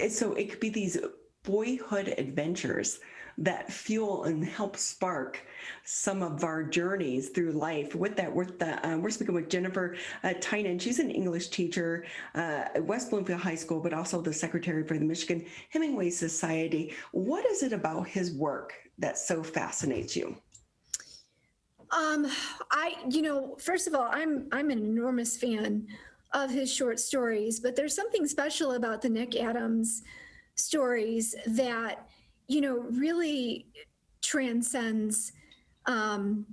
So it could be these boyhood adventures that fuel and help spark some of our journeys through life. With that, we're speaking with Jennifer Tynan. She's an English teacher at West Bloomfield High School, but also the secretary for the Michigan Hemingway Society. What is it about his work that so fascinates you? First of all, I'm an enormous fan of his short stories, but there's something special about the Nick Adams stories that really transcends I'm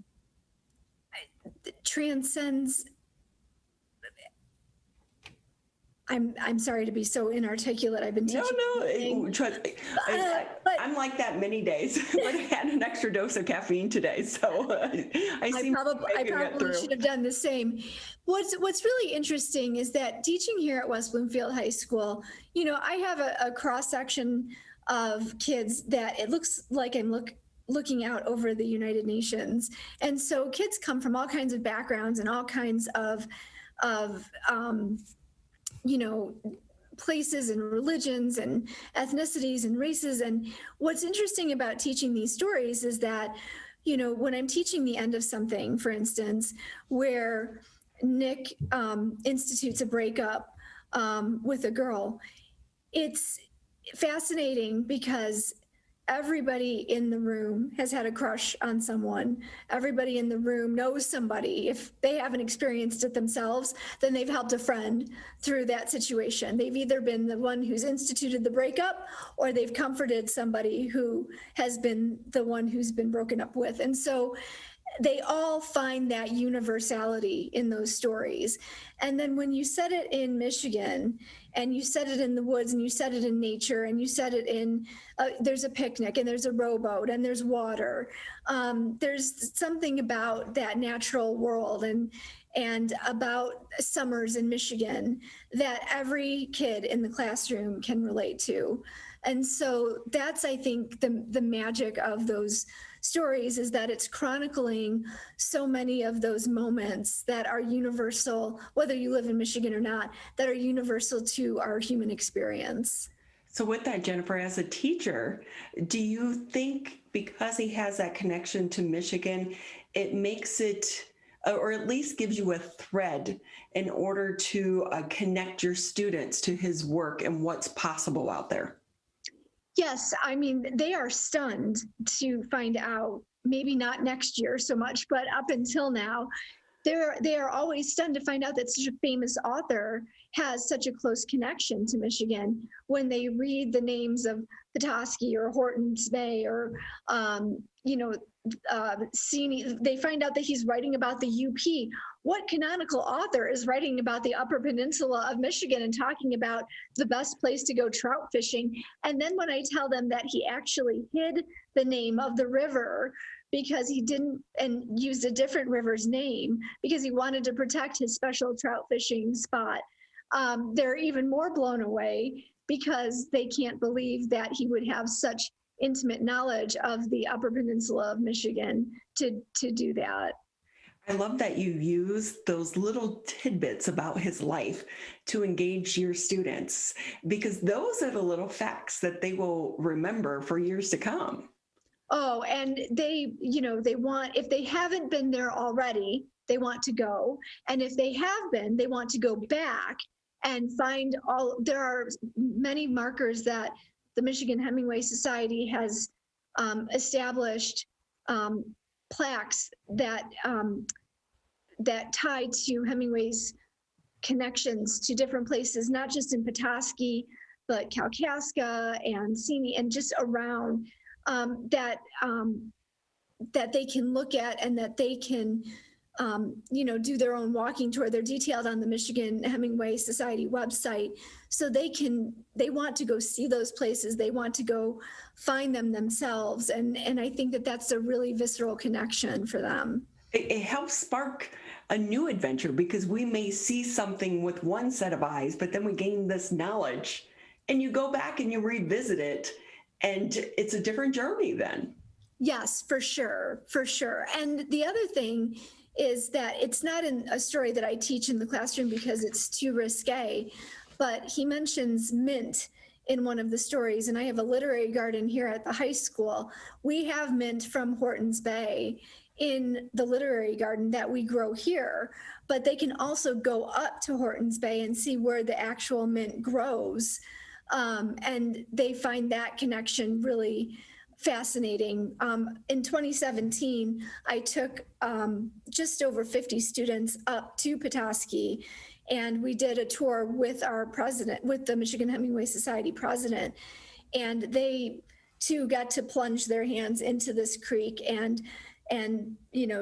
sorry to be so inarticulate. I've been teaching. I'm like that many days, but I had an extra dose of caffeine today, so I probably should have done the same. What's really interesting is that teaching here at West Bloomfield High School, I have a cross section of kids that it looks like I'm looking out over the United Nations, and so kids come from all kinds of backgrounds and all kinds of places and religions and ethnicities and races. And what's interesting about teaching these stories is that, when I'm teaching the end of something, for instance, where Nick institutes a breakup with a girl, it's fascinating because everybody in the room has had a crush on someone. Everybody in the room knows somebody. If they haven't experienced it themselves, then they've helped a friend through that situation. They've either been the one who's instituted the breakup, or they've comforted somebody who has been the one who's been broken up with. And so they all find that universality in those stories. And then when you set it in Michigan, and you set it in the woods, and you set it in nature, and you set it in, there's a picnic, and there's a rowboat, and there's water. There's something about that natural world and about summers in Michigan that every kid in the classroom can relate to. And so that's, I think, the magic of those stories, is that it's chronicling so many of those moments that are universal, whether you live in Michigan or not, that are universal to our human experience. So with that, Jennifer, as a teacher, do you think because he has that connection to Michigan, it makes it, or at least gives you a thread in order to connect your students to his work and what's possible out there? Yes, I mean, they are stunned to find out, maybe not next year so much, but up until now, they are always stunned to find out that such a famous author has such a close connection to Michigan. When they read the names of Petoskey or Horton's Bay or, they find out that he's writing about the UP. What canonical author is writing about the Upper Peninsula of Michigan and talking about the best place to go trout fishing? And then when I tell them that he actually hid the name of the river because he didn't, and used a different river's name because he wanted to protect his special trout fishing spot, they're even more blown away because they can't believe that he would have such intimate knowledge of the Upper Peninsula of Michigan to do that. I love that you use those little tidbits about his life to engage your students, because those are the little facts that they will remember for years to come. Oh, and they, they want, if they haven't been there already, they want to go. And if they have been, they want to go back and find there are many markers that the Michigan Hemingway Society has established, plaques that tie to Hemingway's connections to different places, not just in Petoskey, but Kalkaska and Seney and just around, that they can look at and that they can, do their own walking tour. They're detailed on the Michigan Hemingway Society website. So they want to go see those places. They want to go find them themselves. And I think that that's a really visceral connection for them. It helps spark a new adventure because we may see something with one set of eyes, but then we gain this knowledge and you go back and you revisit it and it's a different journey then. Yes, for sure. For sure. And the other thing is that it's not a story that I teach in the classroom because it's too risque, but he mentions mint in one of the stories. And I have a literary garden here at the high school. We have mint from Hortons Bay in the literary garden that we grow here, but they can also go up to Hortons Bay and see where the actual mint grows. And they find that connection really fascinating. In 2017, I took just over 50 students up to Petoskey, and we did a tour with our president, with the Michigan Hemingway Society president, and they too got to plunge their hands into this creek and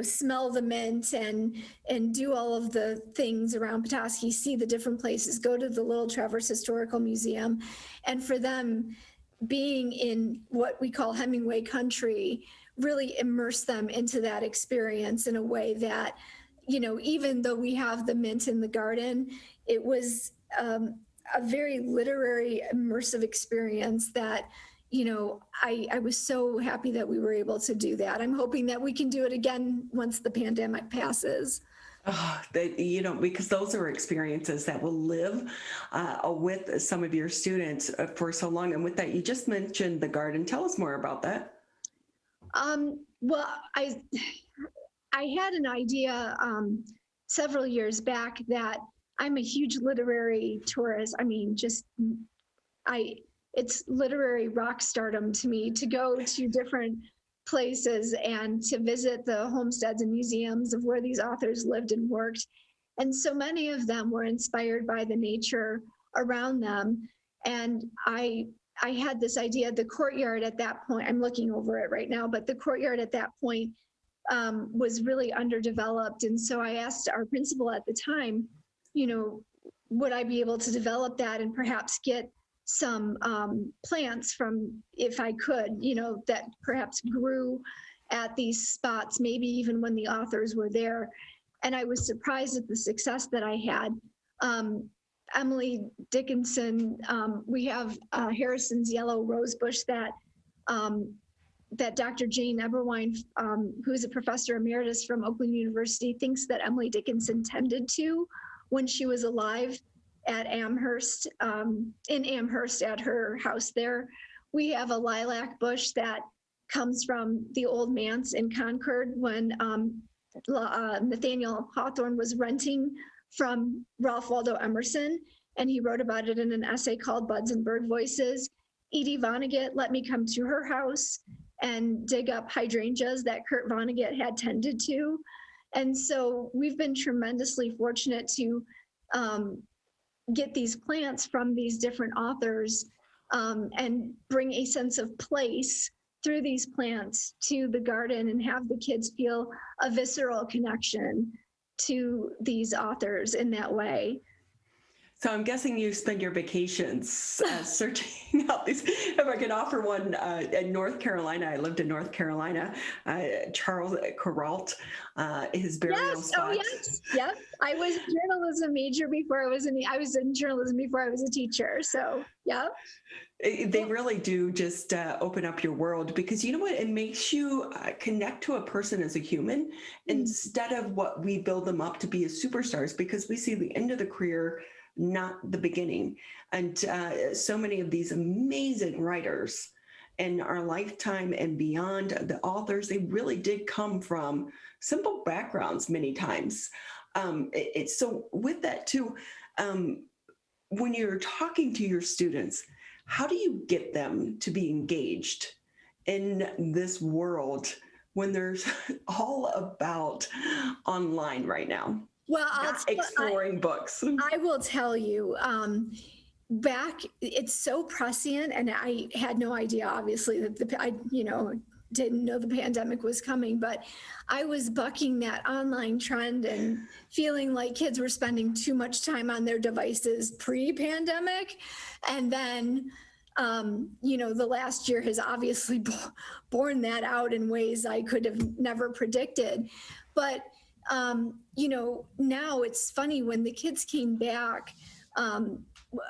smell the mint and do all of the things around Petoskey, see the different places, go to the Little Traverse Historical Museum. And for them, being in what we call Hemingway country really immerse them into that experience in a way that, even though we have the mint in the garden, it was a very literary immersive experience that, I was so happy that we were able to do that. I'm hoping that we can do it again once the pandemic passes. Because those are experiences that will live with some of your students for so long. And with that, you just mentioned the garden. Tell us more about that. Well, I had an idea several years back that I'm a huge literary tourist. I mean, it's literary rock stardom to me to go to different places and to visit the homesteads and museums of where these authors lived and worked. And so many of them were inspired by the nature around them. And I had this idea, the courtyard at that point, I'm looking over it right now, but the courtyard at that point was really underdeveloped. And so I asked our principal at the time, would I be able to develop that and perhaps get some plants from, if I could, that perhaps grew at these spots, maybe even when the authors were there. And I was surprised at the success that I had. Emily Dickinson, we have Harrison's yellow rose bush that Dr. Jane Eberwein, who is a professor emeritus from Oakland University, thinks that Emily Dickinson tended to when she was alive at Amherst, in Amherst at her house there. We have a lilac bush that comes from the old manse in Concord when Nathaniel Hawthorne was renting from Ralph Waldo Emerson, and he wrote about it in an essay called Buds and Bird Voices. Edie Vonnegut let me come to her house and dig up hydrangeas that Kurt Vonnegut had tended to. And so we've been tremendously fortunate to get these plants from these different authors and bring a sense of place through these plants to the garden and have the kids feel a visceral connection to these authors in that way. So I'm guessing you spend your vacations searching out these. If I could offer one in North Carolina, I lived in North Carolina. Charles Kuralt, his burial spot. Oh yes, yep. I was a journalism major before I was in journalism before I was a teacher. So yeah. They really do just open up your world because you know what? It makes you connect to a person as a human instead of what we build them up to be as superstars, because we see the end of the career, not the beginning. And so many of these amazing writers in our lifetime and beyond, the authors, they really did come from simple backgrounds many times. So with that too, when you're talking to your students, how do you get them to be engaged in this world when there's all about online right now? Well, exploring books. I will tell you, it's so prescient, and I had no idea, obviously, that I didn't know the pandemic was coming, but I was bucking that online trend and feeling like kids were spending too much time on their devices pre-pandemic. And then, the last year has obviously borne that out in ways I could have never predicted. But, now it's funny, when the kids came back,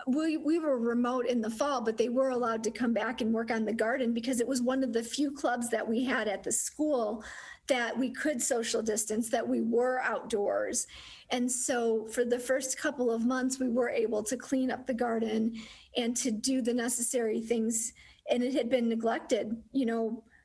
we were remote in the fall, but they were allowed to come back and work on the garden because it was one of the few clubs that we had at the school that we could social distance, that we were outdoors. And so for the first couple of months, we were able to clean up the garden and to do the necessary things. And it had been neglected,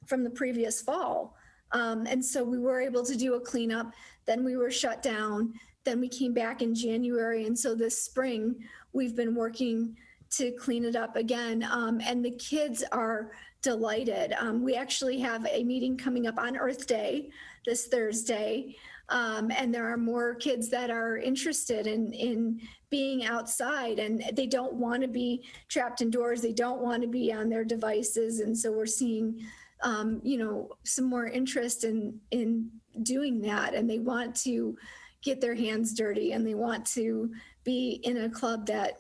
from the previous fall. And so we were able to do a cleanup. Then we were shut down. Then we came back in January. And so this spring, we've been working to clean it up again. And the kids are delighted. We actually have a meeting coming up on Earth Day this Thursday. And there are more kids that are interested in being outside, and they don't want to be trapped indoors. They don't want to be on their devices. And so we're seeing, some more interest in doing that. And they want to get their hands dirty, and they want to be in a club that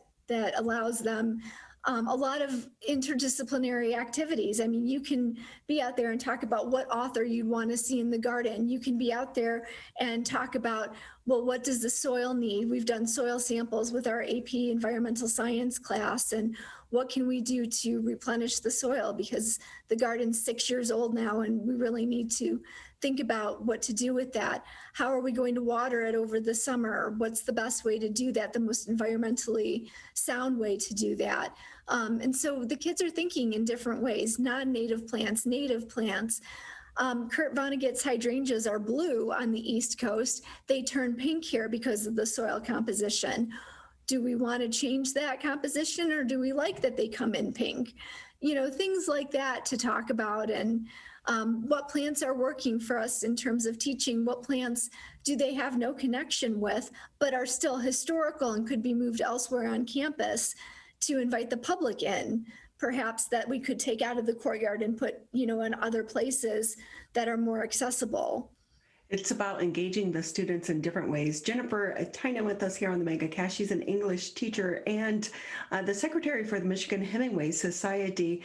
allows them a lot of interdisciplinary activities. I mean, you can be out there and talk about what author you'd want to see in the garden. You can be out there and talk about, well, what does the soil need? We've done soil samples with our AP environmental science class, and what can we do to replenish the soil? Because the garden's 6 years old now, and we really need to think about what to do with that. How are we going to water it over the summer? What's the best way to do that, the most environmentally sound way to do that? And so the kids are thinking in different ways, non-native plants, native plants. Kurt Vonnegut's hydrangeas are blue on the East Coast. They turn pink here because of the soil composition. Do we want to change that composition, or do we like that they come in pink? Things like that to talk about. And what plants are working for us in terms of teaching? What plants do they have no connection with, but are still historical and could be moved elsewhere on campus to invite the public in? Perhaps that we could take out of the courtyard and put, in other places that are more accessible. It's about engaging the students in different ways. Jennifer Tynan with us here on the Megacast. She's an English teacher and the secretary for the Michigan Hemingway Society.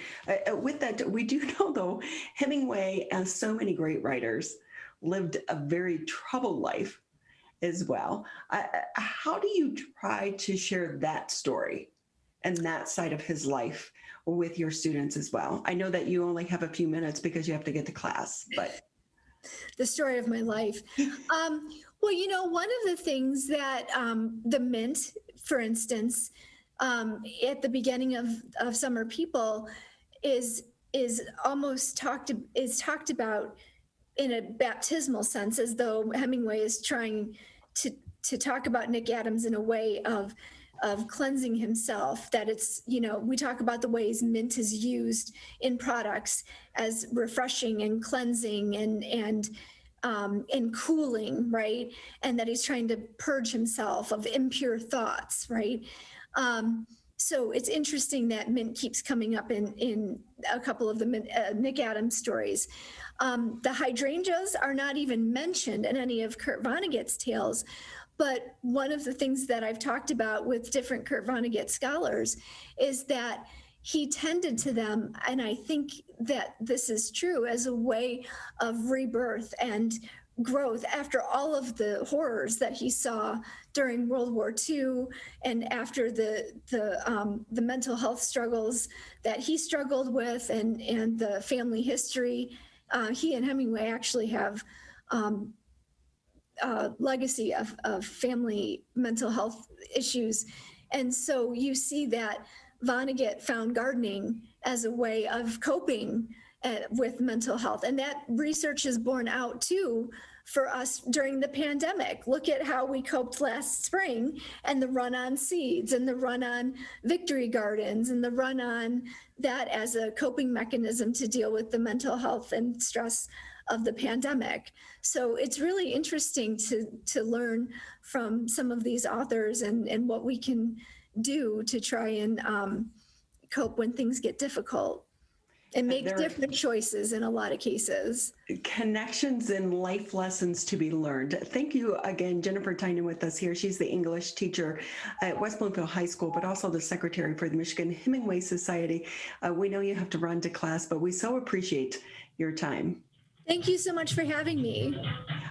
With that, we do know, though, Hemingway, as so many great writers, lived a very troubled life as well. How do you try to share that story and that side of his life with your students as well? I know that you only have a few minutes because you have to get to class, but... The story of my life. Well, one of the things that the Mint, for instance, at the beginning of Summer People is almost talked about in a baptismal sense, as though Hemingway is trying to talk about Nick Adams in a way of cleansing himself, that it's, we talk about the ways mint is used in products as refreshing and cleansing and cooling, right? And that he's trying to purge himself of impure thoughts, right? So it's interesting that mint keeps coming up in a couple of the Nick Adams stories. The hydrangeas are not even mentioned in any of Kurt Vonnegut's tales. But one of the things that I've talked about with different Kurt Vonnegut scholars is that he tended to them, and I think that this is true, as a way of rebirth and growth after all of the horrors that he saw during World War II and after the mental health struggles that he struggled with and the family history. He and Hemingway actually have legacy of family mental health issues. And so you see that Vonnegut found gardening as a way of coping with mental health. And that research is borne out too for us during the pandemic. Look at how we coped last spring, and the run on seeds and the run on victory gardens and the run on that as a coping mechanism to deal with the mental health and stress of the pandemic. So it's really interesting to learn from some of these authors and what we can do to try and cope when things get difficult and make different choices in a lot of cases. Connections and life lessons to be learned. Thank you again, Jennifer Tynan, with us here. She's the English teacher at West Bloomfield High School, but also the secretary for the Michigan Hemingway Society. We know you have to run to class, but we so appreciate your time. Thank you so much for having me.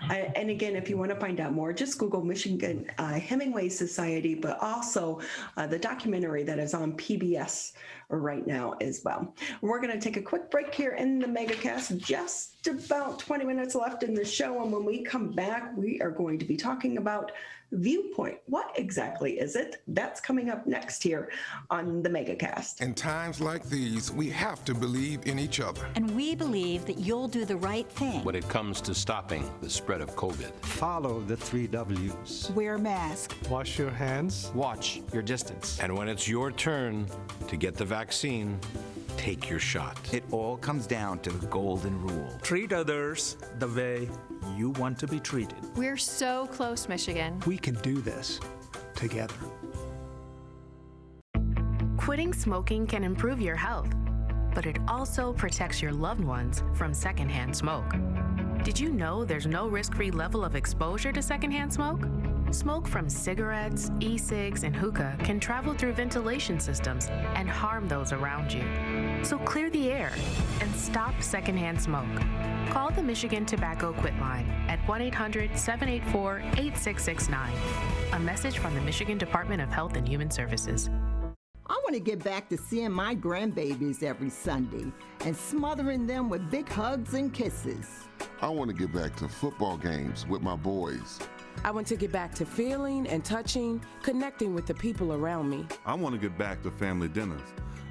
And again, if you want to find out more, just Google Michigan Hemingway Society, but also the documentary that is on PBS right now as well. We're going to take a quick break here in the Megacast, just about 20 minutes left in the show. And when we come back, we are going to be talking about viewpoint. What exactly is it? That's coming up next here on the Megacast. In times like these, we have to believe in each other. And we believe that you'll do the right thing when it comes to stopping the spread of COVID. Follow the 3 W's. Wear a mask. Wash your hands. Watch your distance. And when it's your turn to get the vaccine, take your shot. It all comes down to the golden rule. Treat others the way you want to be treated. We're so close, Michigan. We can do this together. Quitting smoking can improve your health, but it also protects your loved ones from secondhand smoke. Did you know there's no risk-free level of exposure to secondhand smoke? Smoke from cigarettes, e-cigs, and hookah can travel through ventilation systems and harm those around you. So clear the air and stop secondhand smoke. Call the Michigan Tobacco Quit Line at 1-800-784-8669. A message from the Michigan Department of Health and Human Services. I want to get back to seeing my grandbabies every Sunday and smothering them with big hugs and kisses. I want to get back to football games with my boys. I want to get back to feeling and touching, connecting with the people around me. I want to get back to family dinners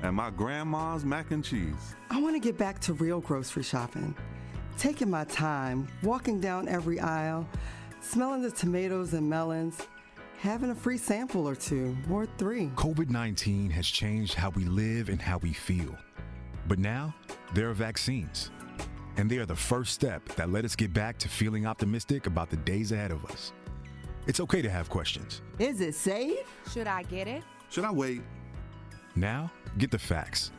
and my grandma's mac and cheese. I want to get back to real grocery shopping, taking my time, walking down every aisle, smelling the tomatoes and melons, having a free sample or two, or 3. COVID-19 has changed how we live and how we feel. But now, there are vaccines. And they are the first step that let us get back to feeling optimistic about the days ahead of us. It's okay to have questions. Is it safe? Should I get it? Should I wait? Now, get the facts.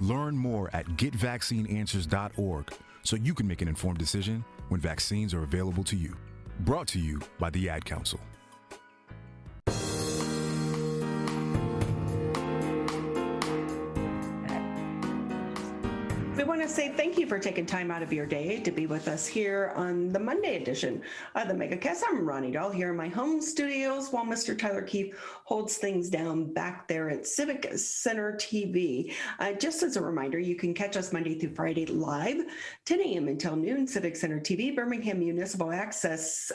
Learn more at getvaccineanswers.org so you can make an informed decision when vaccines are available to you. Brought to you by the Ad Council. We want to say thank you for taking time out of your day to be with us here on the Monday edition of the Megacast. I'm Ronnie Dahl here in my home studios while Mr. Tyler Keefe holds things down back there at Civic Center TV. Just as a reminder, you can catch us Monday through Friday live, 10 a.m. until noon, Civic Center TV, Birmingham Municipal Access.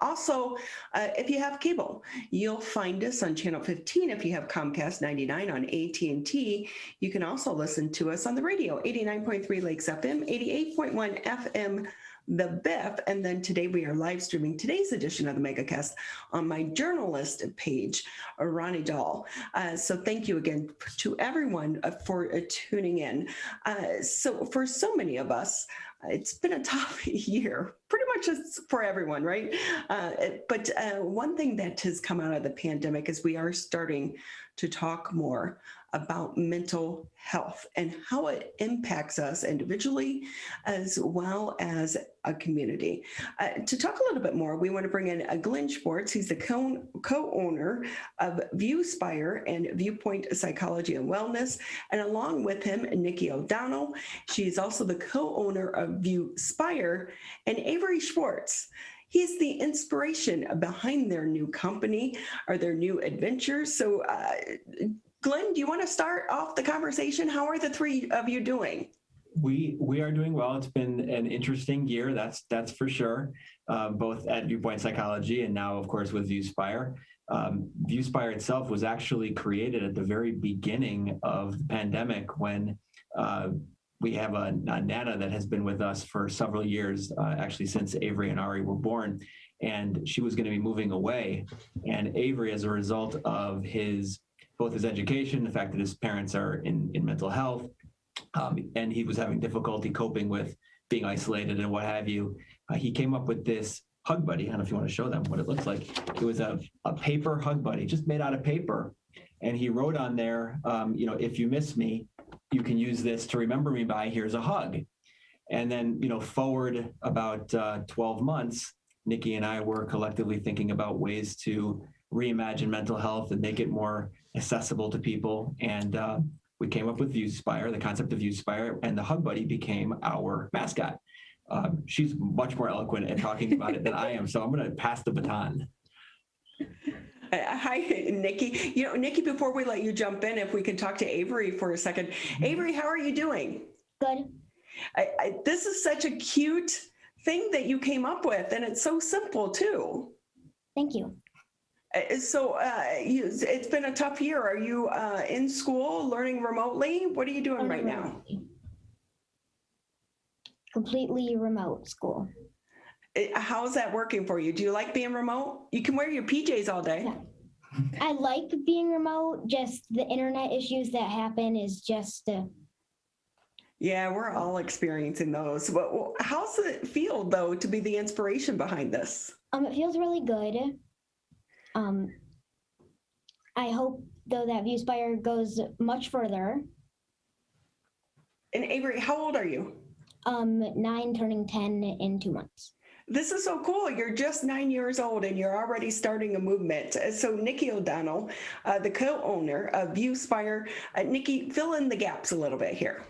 Also, if you have cable, you'll find us on Channel 15. If you have Comcast 99 on AT&T, you can also listen to us on the radio, 89.3 Lakes FM, 88.1 FM, the Biff. And then today we are live streaming today's edition of the Megacast on my journalist page, Ronnie Dahl. So thank you again to everyone for tuning in. So for so many of us, it's been a tough year, pretty much for everyone, right? But one thing that has come out of the pandemic is we are starting to talk more about mental health and how it impacts us individually as well as a community. To talk a little bit more, we want to bring in Glenn Schwartz. He's the co-owner of ViewSpire and Viewpoint Psychology and Wellness. And along with him, Nikki O'Donnell. She's also the co-owner of ViewSpire, and Avery Schwartz. He's the inspiration behind their new company or their new adventures. So, Glenn, do you want to start off the conversation? How are the three of you doing? We are doing well. It's been an interesting year, that's for sure, both at Viewpoint Psychology and now, of course, with ViewSpire. ViewSpire itself was actually created at the very beginning of the pandemic when we have a Nana that has been with us for several years, actually since Avery and Ari were born, and she was going to be moving away. And Avery, as a result of both his education, the fact that his parents are in mental health, and he was having difficulty coping with being isolated and what have you, he came up with this Hug Buddy. I don't know if you want to show them what it looks like. It was a paper Hug Buddy, just made out of paper. And he wrote on there, if you miss me, you can use this to remember me by. Here's a hug. And then, forward about 12 months, Nikki and I were collectively thinking about ways to reimagine mental health and make it more accessible to people. And we came up with ViewSpire, the concept of ViewSpire, and the Hug Buddy became our mascot. She's much more eloquent at talking about it than I am, so I'm going to pass the baton. Hi, Nikki. Nikki, before we let you jump in, if we can talk to Avery for a second. Avery, how are you doing? Good. This is such a cute thing that you came up with, and it's so simple too. Thank you. So it's been a tough year. Are you in school, learning remotely? What are you doing right now? Completely remote school. How's that working for you? Do you like being remote? You can wear your PJs all day. Yeah. I like being remote, just the internet issues that happen is just... Yeah, we're all experiencing those. But how's it feel, though, to be the inspiration behind this? It feels really good. I hope, though, that ViewSpire goes much further. And Avery, how old are you? 9, turning 10 in 2 months. This is so cool. You're just 9 years old and you're already starting a movement. So Nikki O'Donnell, the co-owner of ViewSpire. Nikki, fill in the gaps a little bit here.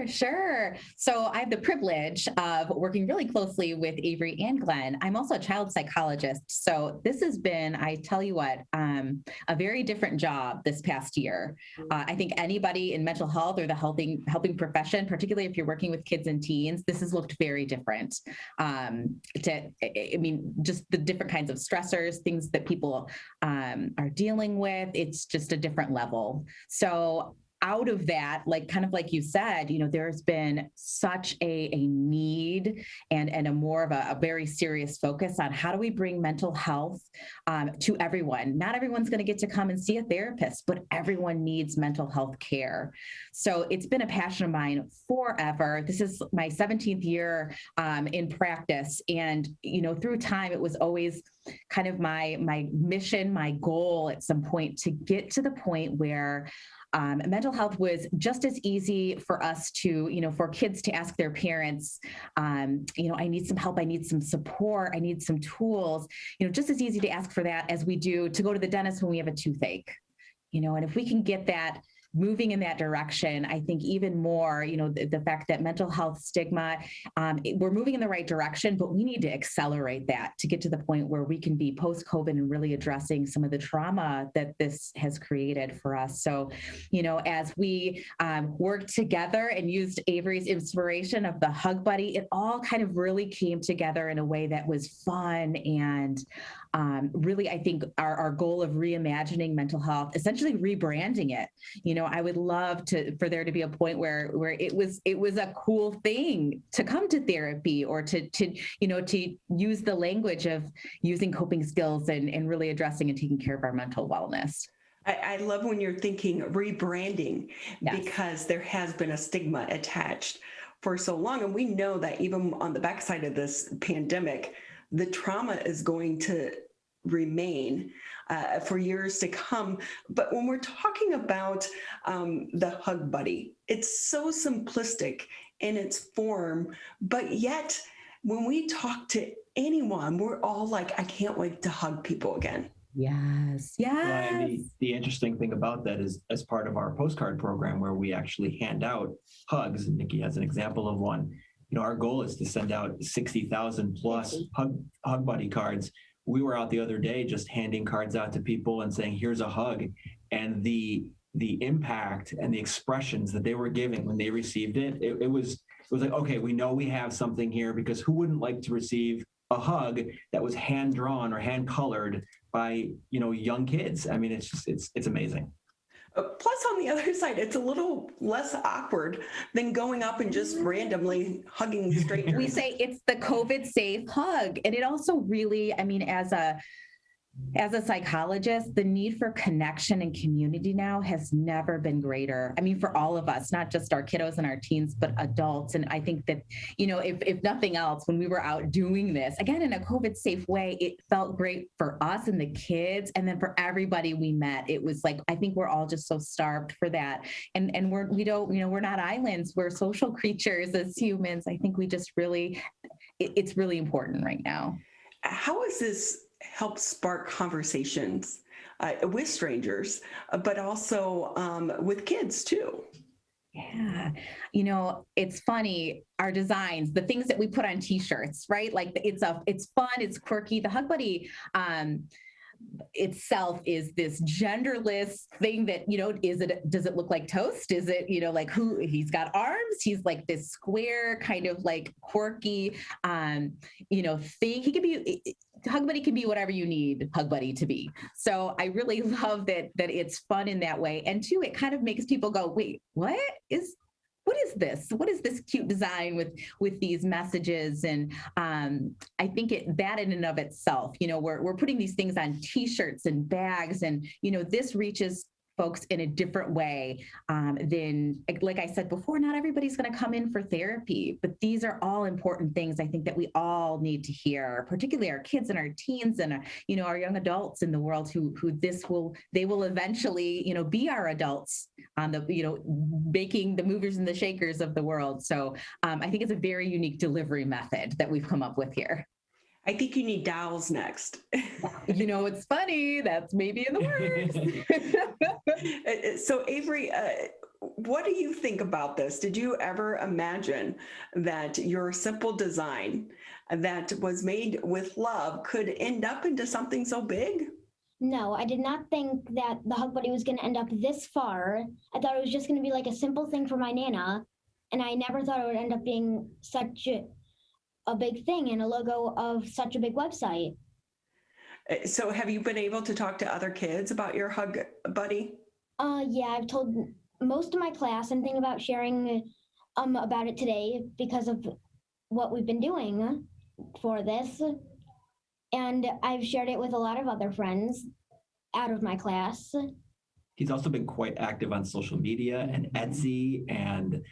Sure. So I have the privilege of working really closely with Avery and Glenn. I'm also a child psychologist. So this has been, I tell you what, a very different job this past year. I think anybody in mental health or the helping profession, particularly if you're working with kids and teens, this has looked very different. Just the different kinds of stressors, things that people are dealing with, it's just a different level. So out of that, like you said, there's been such a need and a more of a very serious focus on how do we bring mental health to everyone. Not everyone's going to get to come and see a therapist, but everyone needs mental health care. So it's been a passion of mine forever. This is my 17th year in practice. And, through time, it was always kind of my mission, my goal at some point to get to the point where mental health was just as easy for us to, for kids to ask their parents, I need some help, I need some support, I need some tools, just as easy to ask for that as we do to go to the dentist when we have a toothache, and if we can get that moving in that direction, I think even more, the fact that mental health stigma, we're moving in the right direction, but we need to accelerate that to get to the point where we can be post-COVID and really addressing some of the trauma that this has created for us. So, as we worked together and used Avery's inspiration of the Hug Buddy, it all kind of really came together in a way that was fun and really, I think our goal of reimagining mental health, essentially rebranding it. I would love for there to be a point where it was a cool thing to come to therapy or to use the language of using coping skills and really addressing and taking care of our mental wellness. I love when you're thinking rebranding, yes, because there has been a stigma attached for so long. And we know that even on the backside of this pandemic, the trauma is going to remain for years to come. But when we're talking about the Hug Buddy, it's so simplistic in its form, but yet when we talk to anyone, we're all like, I can't wait to hug people again. Yes. Yeah, the interesting thing about that is, as part of our postcard program where we actually hand out hugs, and Nikki has an example of one, our goal is to send out 60,000 plus Hug Buddy cards. We were out the other day just handing cards out to people and saying, here's a hug. And the impact and the expressions that they were giving when they received it, it was like, okay, we know we have something here, because who wouldn't like to receive a hug that was hand drawn or hand colored by, young kids. I mean, it's amazing. Plus, on the other side, it's a little less awkward than going up and just randomly hugging strangers. We say it's the COVID safe hug. And it also really, I mean, as a psychologist, the need for connection and community now has never been greater. I mean, for all of us, not just our kiddos and our teens, but adults. And I think that, if nothing else, when we were out doing this, again, in a COVID safe way, it felt great for us and the kids. And then for everybody we met, it was like, I think we're all just so starved for that. And we're not islands, we're social creatures as humans. I think we just really, it's really important right now. How is this help spark conversations with strangers, but also with kids too? Yeah. It's funny, our designs, the things that we put on t-shirts, right? Like it's fun, it's quirky. The Hug Buddy itself is this genderless thing that, does it look like toast? Is it, like who he's got arms? He's like this square kind of like quirky, thing. He could be, Hug Buddy can be whatever you need Hug Buddy to be. So I really love that it's fun in that way. And two, it kind of makes people go, wait, what is this? What is this cute design with these messages? And I think that in and of itself, we're putting these things on t-shirts and bags, and, this reaches folks in a different way than, like I said before, not everybody's going to come in for therapy, but these are all important things I think that we all need to hear, particularly our kids and our teens and, our young adults in the world who they will eventually, be our adults on the, making the movers and the shakers of the world. So I think it's a very unique delivery method that we've come up with here. I think you need dolls next. It's funny. That's maybe in the works. So Avery, what do you think about this? Did you ever imagine that your simple design that was made with love could end up into something so big? No, I did not think that the Hug Buddy was going to end up this far. I thought it was just going to be like a simple thing for my Nana. And I never thought it would end up being such a big thing and a logo of such a big website. So have you been able to talk to other kids about your Hug Buddy? Yeah, I've told most of my class. I'm thinking about sharing about it today because of what we've been doing for this. And I've shared it with a lot of other friends out of my class. He's also been quite active on social media and Etsy and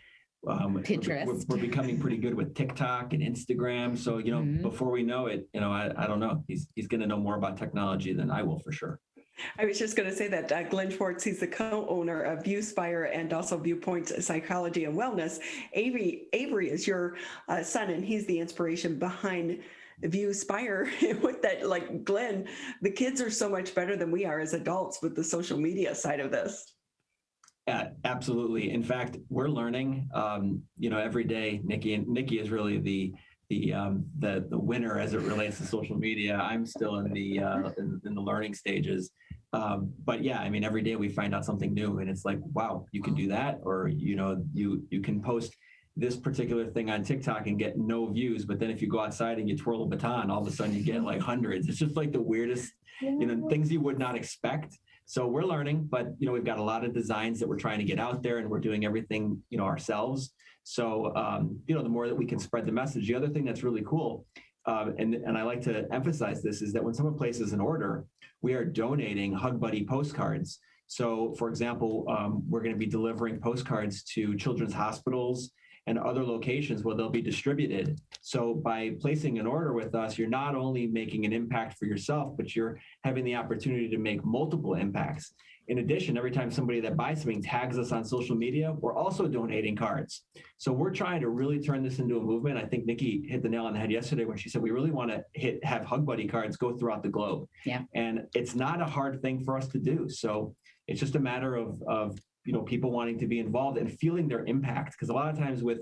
Pinterest. We're becoming pretty good with TikTok and Instagram. So, before we know it, I don't know. He's going to know more about technology than I will for sure. I was just going to say that Glenn Schwartz, he's the co-owner of ViewSpire and also Viewpoint Psychology and Wellness. Avery is your son, and he's the inspiration behind ViewSpire. With that, like Glenn, the kids are so much better than we are as adults with the social media side of this. Yeah, absolutely. In fact, we're learning, every day. Nikki is really the winner as it relates to social media. I'm still in the learning stages. But yeah, I mean, every day we find out something new, and it's like, wow, you can do that, or you can post this particular thing on TikTok and get no views, but then if you go outside and you twirl a baton, all of a sudden you get like hundreds. It's just like the weirdest, things you would not expect. So we're learning, but we've got a lot of designs that we're trying to get out there, and we're doing everything ourselves. So the more that we can spread the message. The other thing that's really cool, and I like to emphasize this, is that when someone places an order, we are donating Hug Buddy postcards. So, for example, we're going to be delivering postcards to children's hospitals and other locations where they'll be distributed. So by placing an order with us, you're not only making an impact for yourself, but you're having the opportunity to make multiple impacts. In addition, every time somebody that buys something tags us on social media, we're also donating cards. So we're trying to really turn this into a movement. I think Nikki hit the nail on the head yesterday when she said we really want to have Hug Buddy cards go throughout the globe. Yeah. And it's not a hard thing for us to do. So it's just a matter of people wanting to be involved and feeling their impact. Because a lot of times with,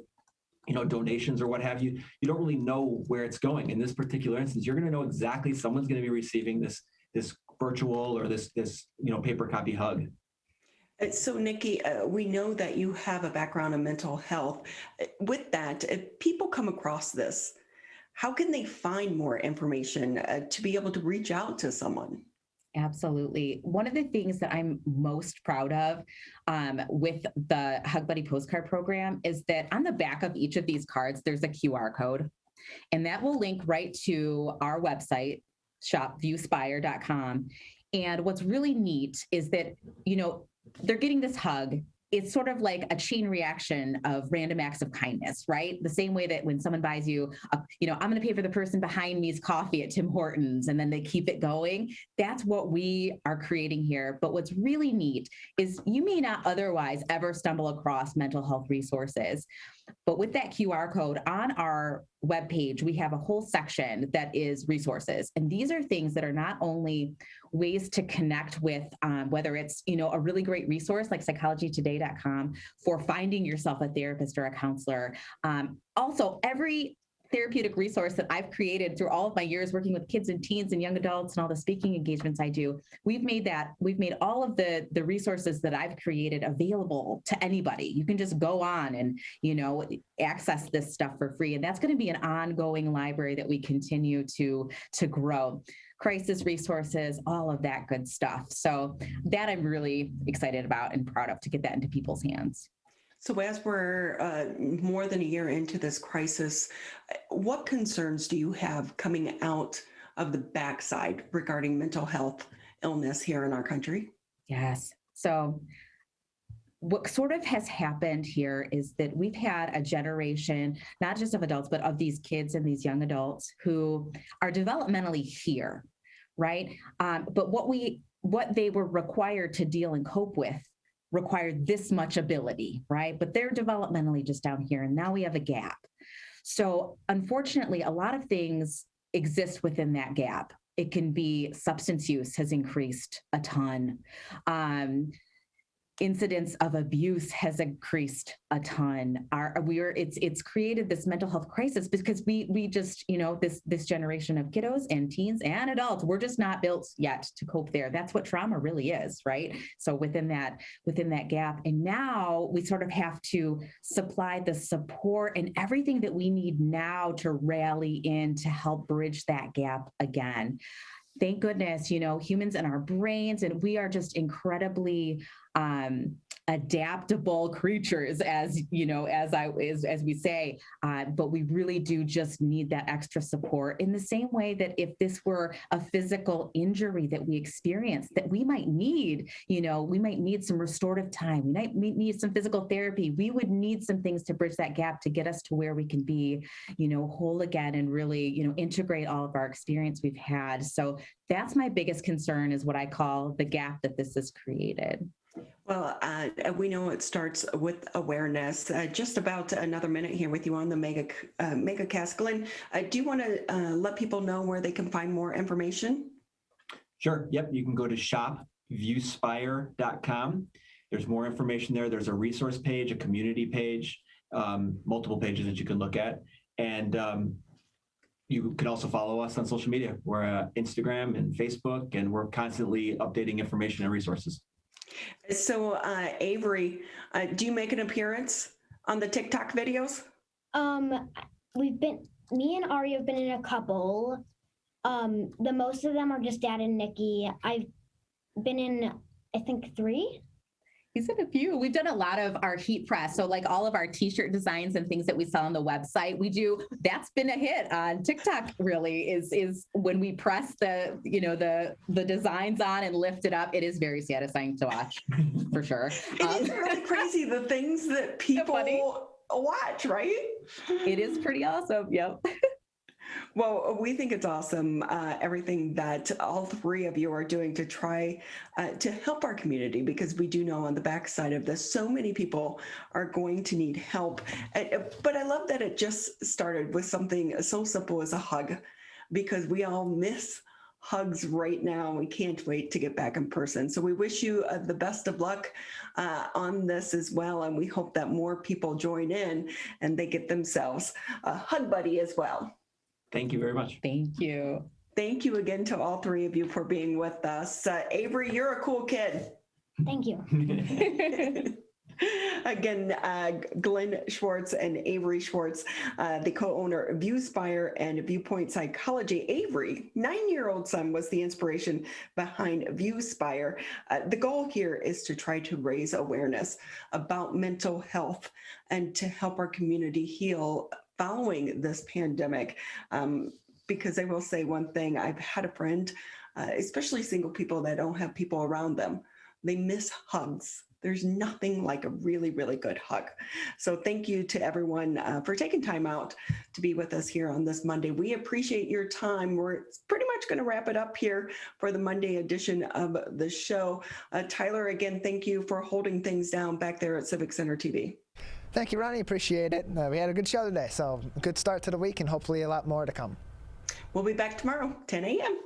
donations or what have you, you don't really know where it's going. In this particular instance, you're going to know exactly someone's going to be receiving this virtual or this paper copy hug. So Nikki, we know that you have a background in mental health. With that, if people come across this, how can they find more information to be able to reach out to someone? Absolutely. One of the things that I'm most proud of with the Hug Buddy postcard program is that on the back of each of these cards, there's a QR code, and that will link right to our website, shopviewspire.com. And what's really neat is that, they're getting this hug. It's sort of like a chain reaction of random acts of kindness, right? The same way that when someone buys you, I'm going to pay for the person behind me's coffee at Tim Hortons, and then they keep it going. That's what we are creating here. But what's really neat is you may not otherwise ever stumble across mental health resources. But with that QR code on our webpage, we have a whole section that is resources. And these are things that are not only ways to connect with, whether it's, a really great resource like psychologytoday.com for finding yourself a therapist or a counselor. Also, every therapeutic resource that I've created through all of my years working with kids and teens and young adults and all the speaking engagements I do, we've made all of the resources that I've created available to anybody. You can just go on and, access this stuff for free. And that's going to be an ongoing library that we continue to grow. Crisis resources, all of that good stuff. So that I'm really excited about and proud of to get that into people's hands. So as we're more than a year into this crisis, what concerns do you have coming out of the backside regarding mental health illness here in our country? Yes. So what sort of has happened here is that we've had a generation, not just of adults, but of these kids and these young adults who are developmentally here, right? But what they were required to deal and cope with required this much ability, right? But they're developmentally just down here, and now we have a gap. So unfortunately, a lot of things exist within that gap. It can be substance use has increased a ton. Incidents of abuse has increased a ton. It's created this mental health crisis because we just, this generation of kiddos and teens and adults, we're just not built yet to cope there. That's what trauma really is, right? So within that gap, and now we sort of have to supply the support and everything that we need now to rally in to help bridge that gap again. Thank goodness, humans and our brains, and we are just incredibly adaptable creatures, as we say, but we really do just need that extra support in the same way that if this were a physical injury that we experience, that we might need some restorative time, we might need some physical therapy, we would need some things to bridge that gap to get us to where we can be, whole again and really, integrate all of our experience we've had. So that's my biggest concern, is what I call the gap that this has created. Well, we know it starts with awareness. Just about another minute here with you on the Megacast. Glenn, do you want to let people know where they can find more information? Sure. Yep. You can go to shopviewspire.com. There's more information there. There's a resource page, a community page, multiple pages that you can look at. And you can also follow us on social media. We're Instagram and Facebook, and we're constantly updating information and resources. So, Avery, do you make an appearance on the TikTok videos? Me and Ari have been in a couple. The most of them are just Dad and Nikki. I've been in, I think, 3. He's in a few. We've done a lot of our heat press. So like all of our t-shirt designs and things that we sell on the website, that's been a hit on TikTok really is when we press the designs on and lift it up. It is very satisfying to watch for sure. It is really crazy the things that people watch, right? It is pretty awesome. Yep. Well, we think it's awesome, everything that all 3 of you are doing to try to help our community, because we do know on the backside of this, so many people are going to need help. But I love that it just started with something so simple as a hug, because we all miss hugs right now. We can't wait to get back in person. So we wish you the best of luck on this as well. And we hope that more people join in and they get themselves a hug buddy as well. Thank you very much. Thank you. Thank you again to all 3 of you for being with us. Avery, you're a cool kid. Thank you. Again, Glenn Schwartz and Avery Schwartz, the co-owner of ViewSpire and Viewpoint Psychology. Avery, 9-year-old son, was the inspiration behind ViewSpire. The goal here is to try to raise awareness about mental health and to help our community heal following this pandemic. Because I will say one thing, I've had a friend, especially single people that don't have people around them, they miss hugs. There's nothing like a really, really good hug. So thank you to everyone for taking time out to be with us here on this Monday. We appreciate your time. We're pretty much going to wrap it up here for the Monday edition of the show. Tyler, again, thank you for holding things down back there at Civic Center TV. Thank you, Ronnie. Appreciate it. We had a good show today, so a good start to the week and hopefully a lot more to come. We'll be back tomorrow, 10 a.m.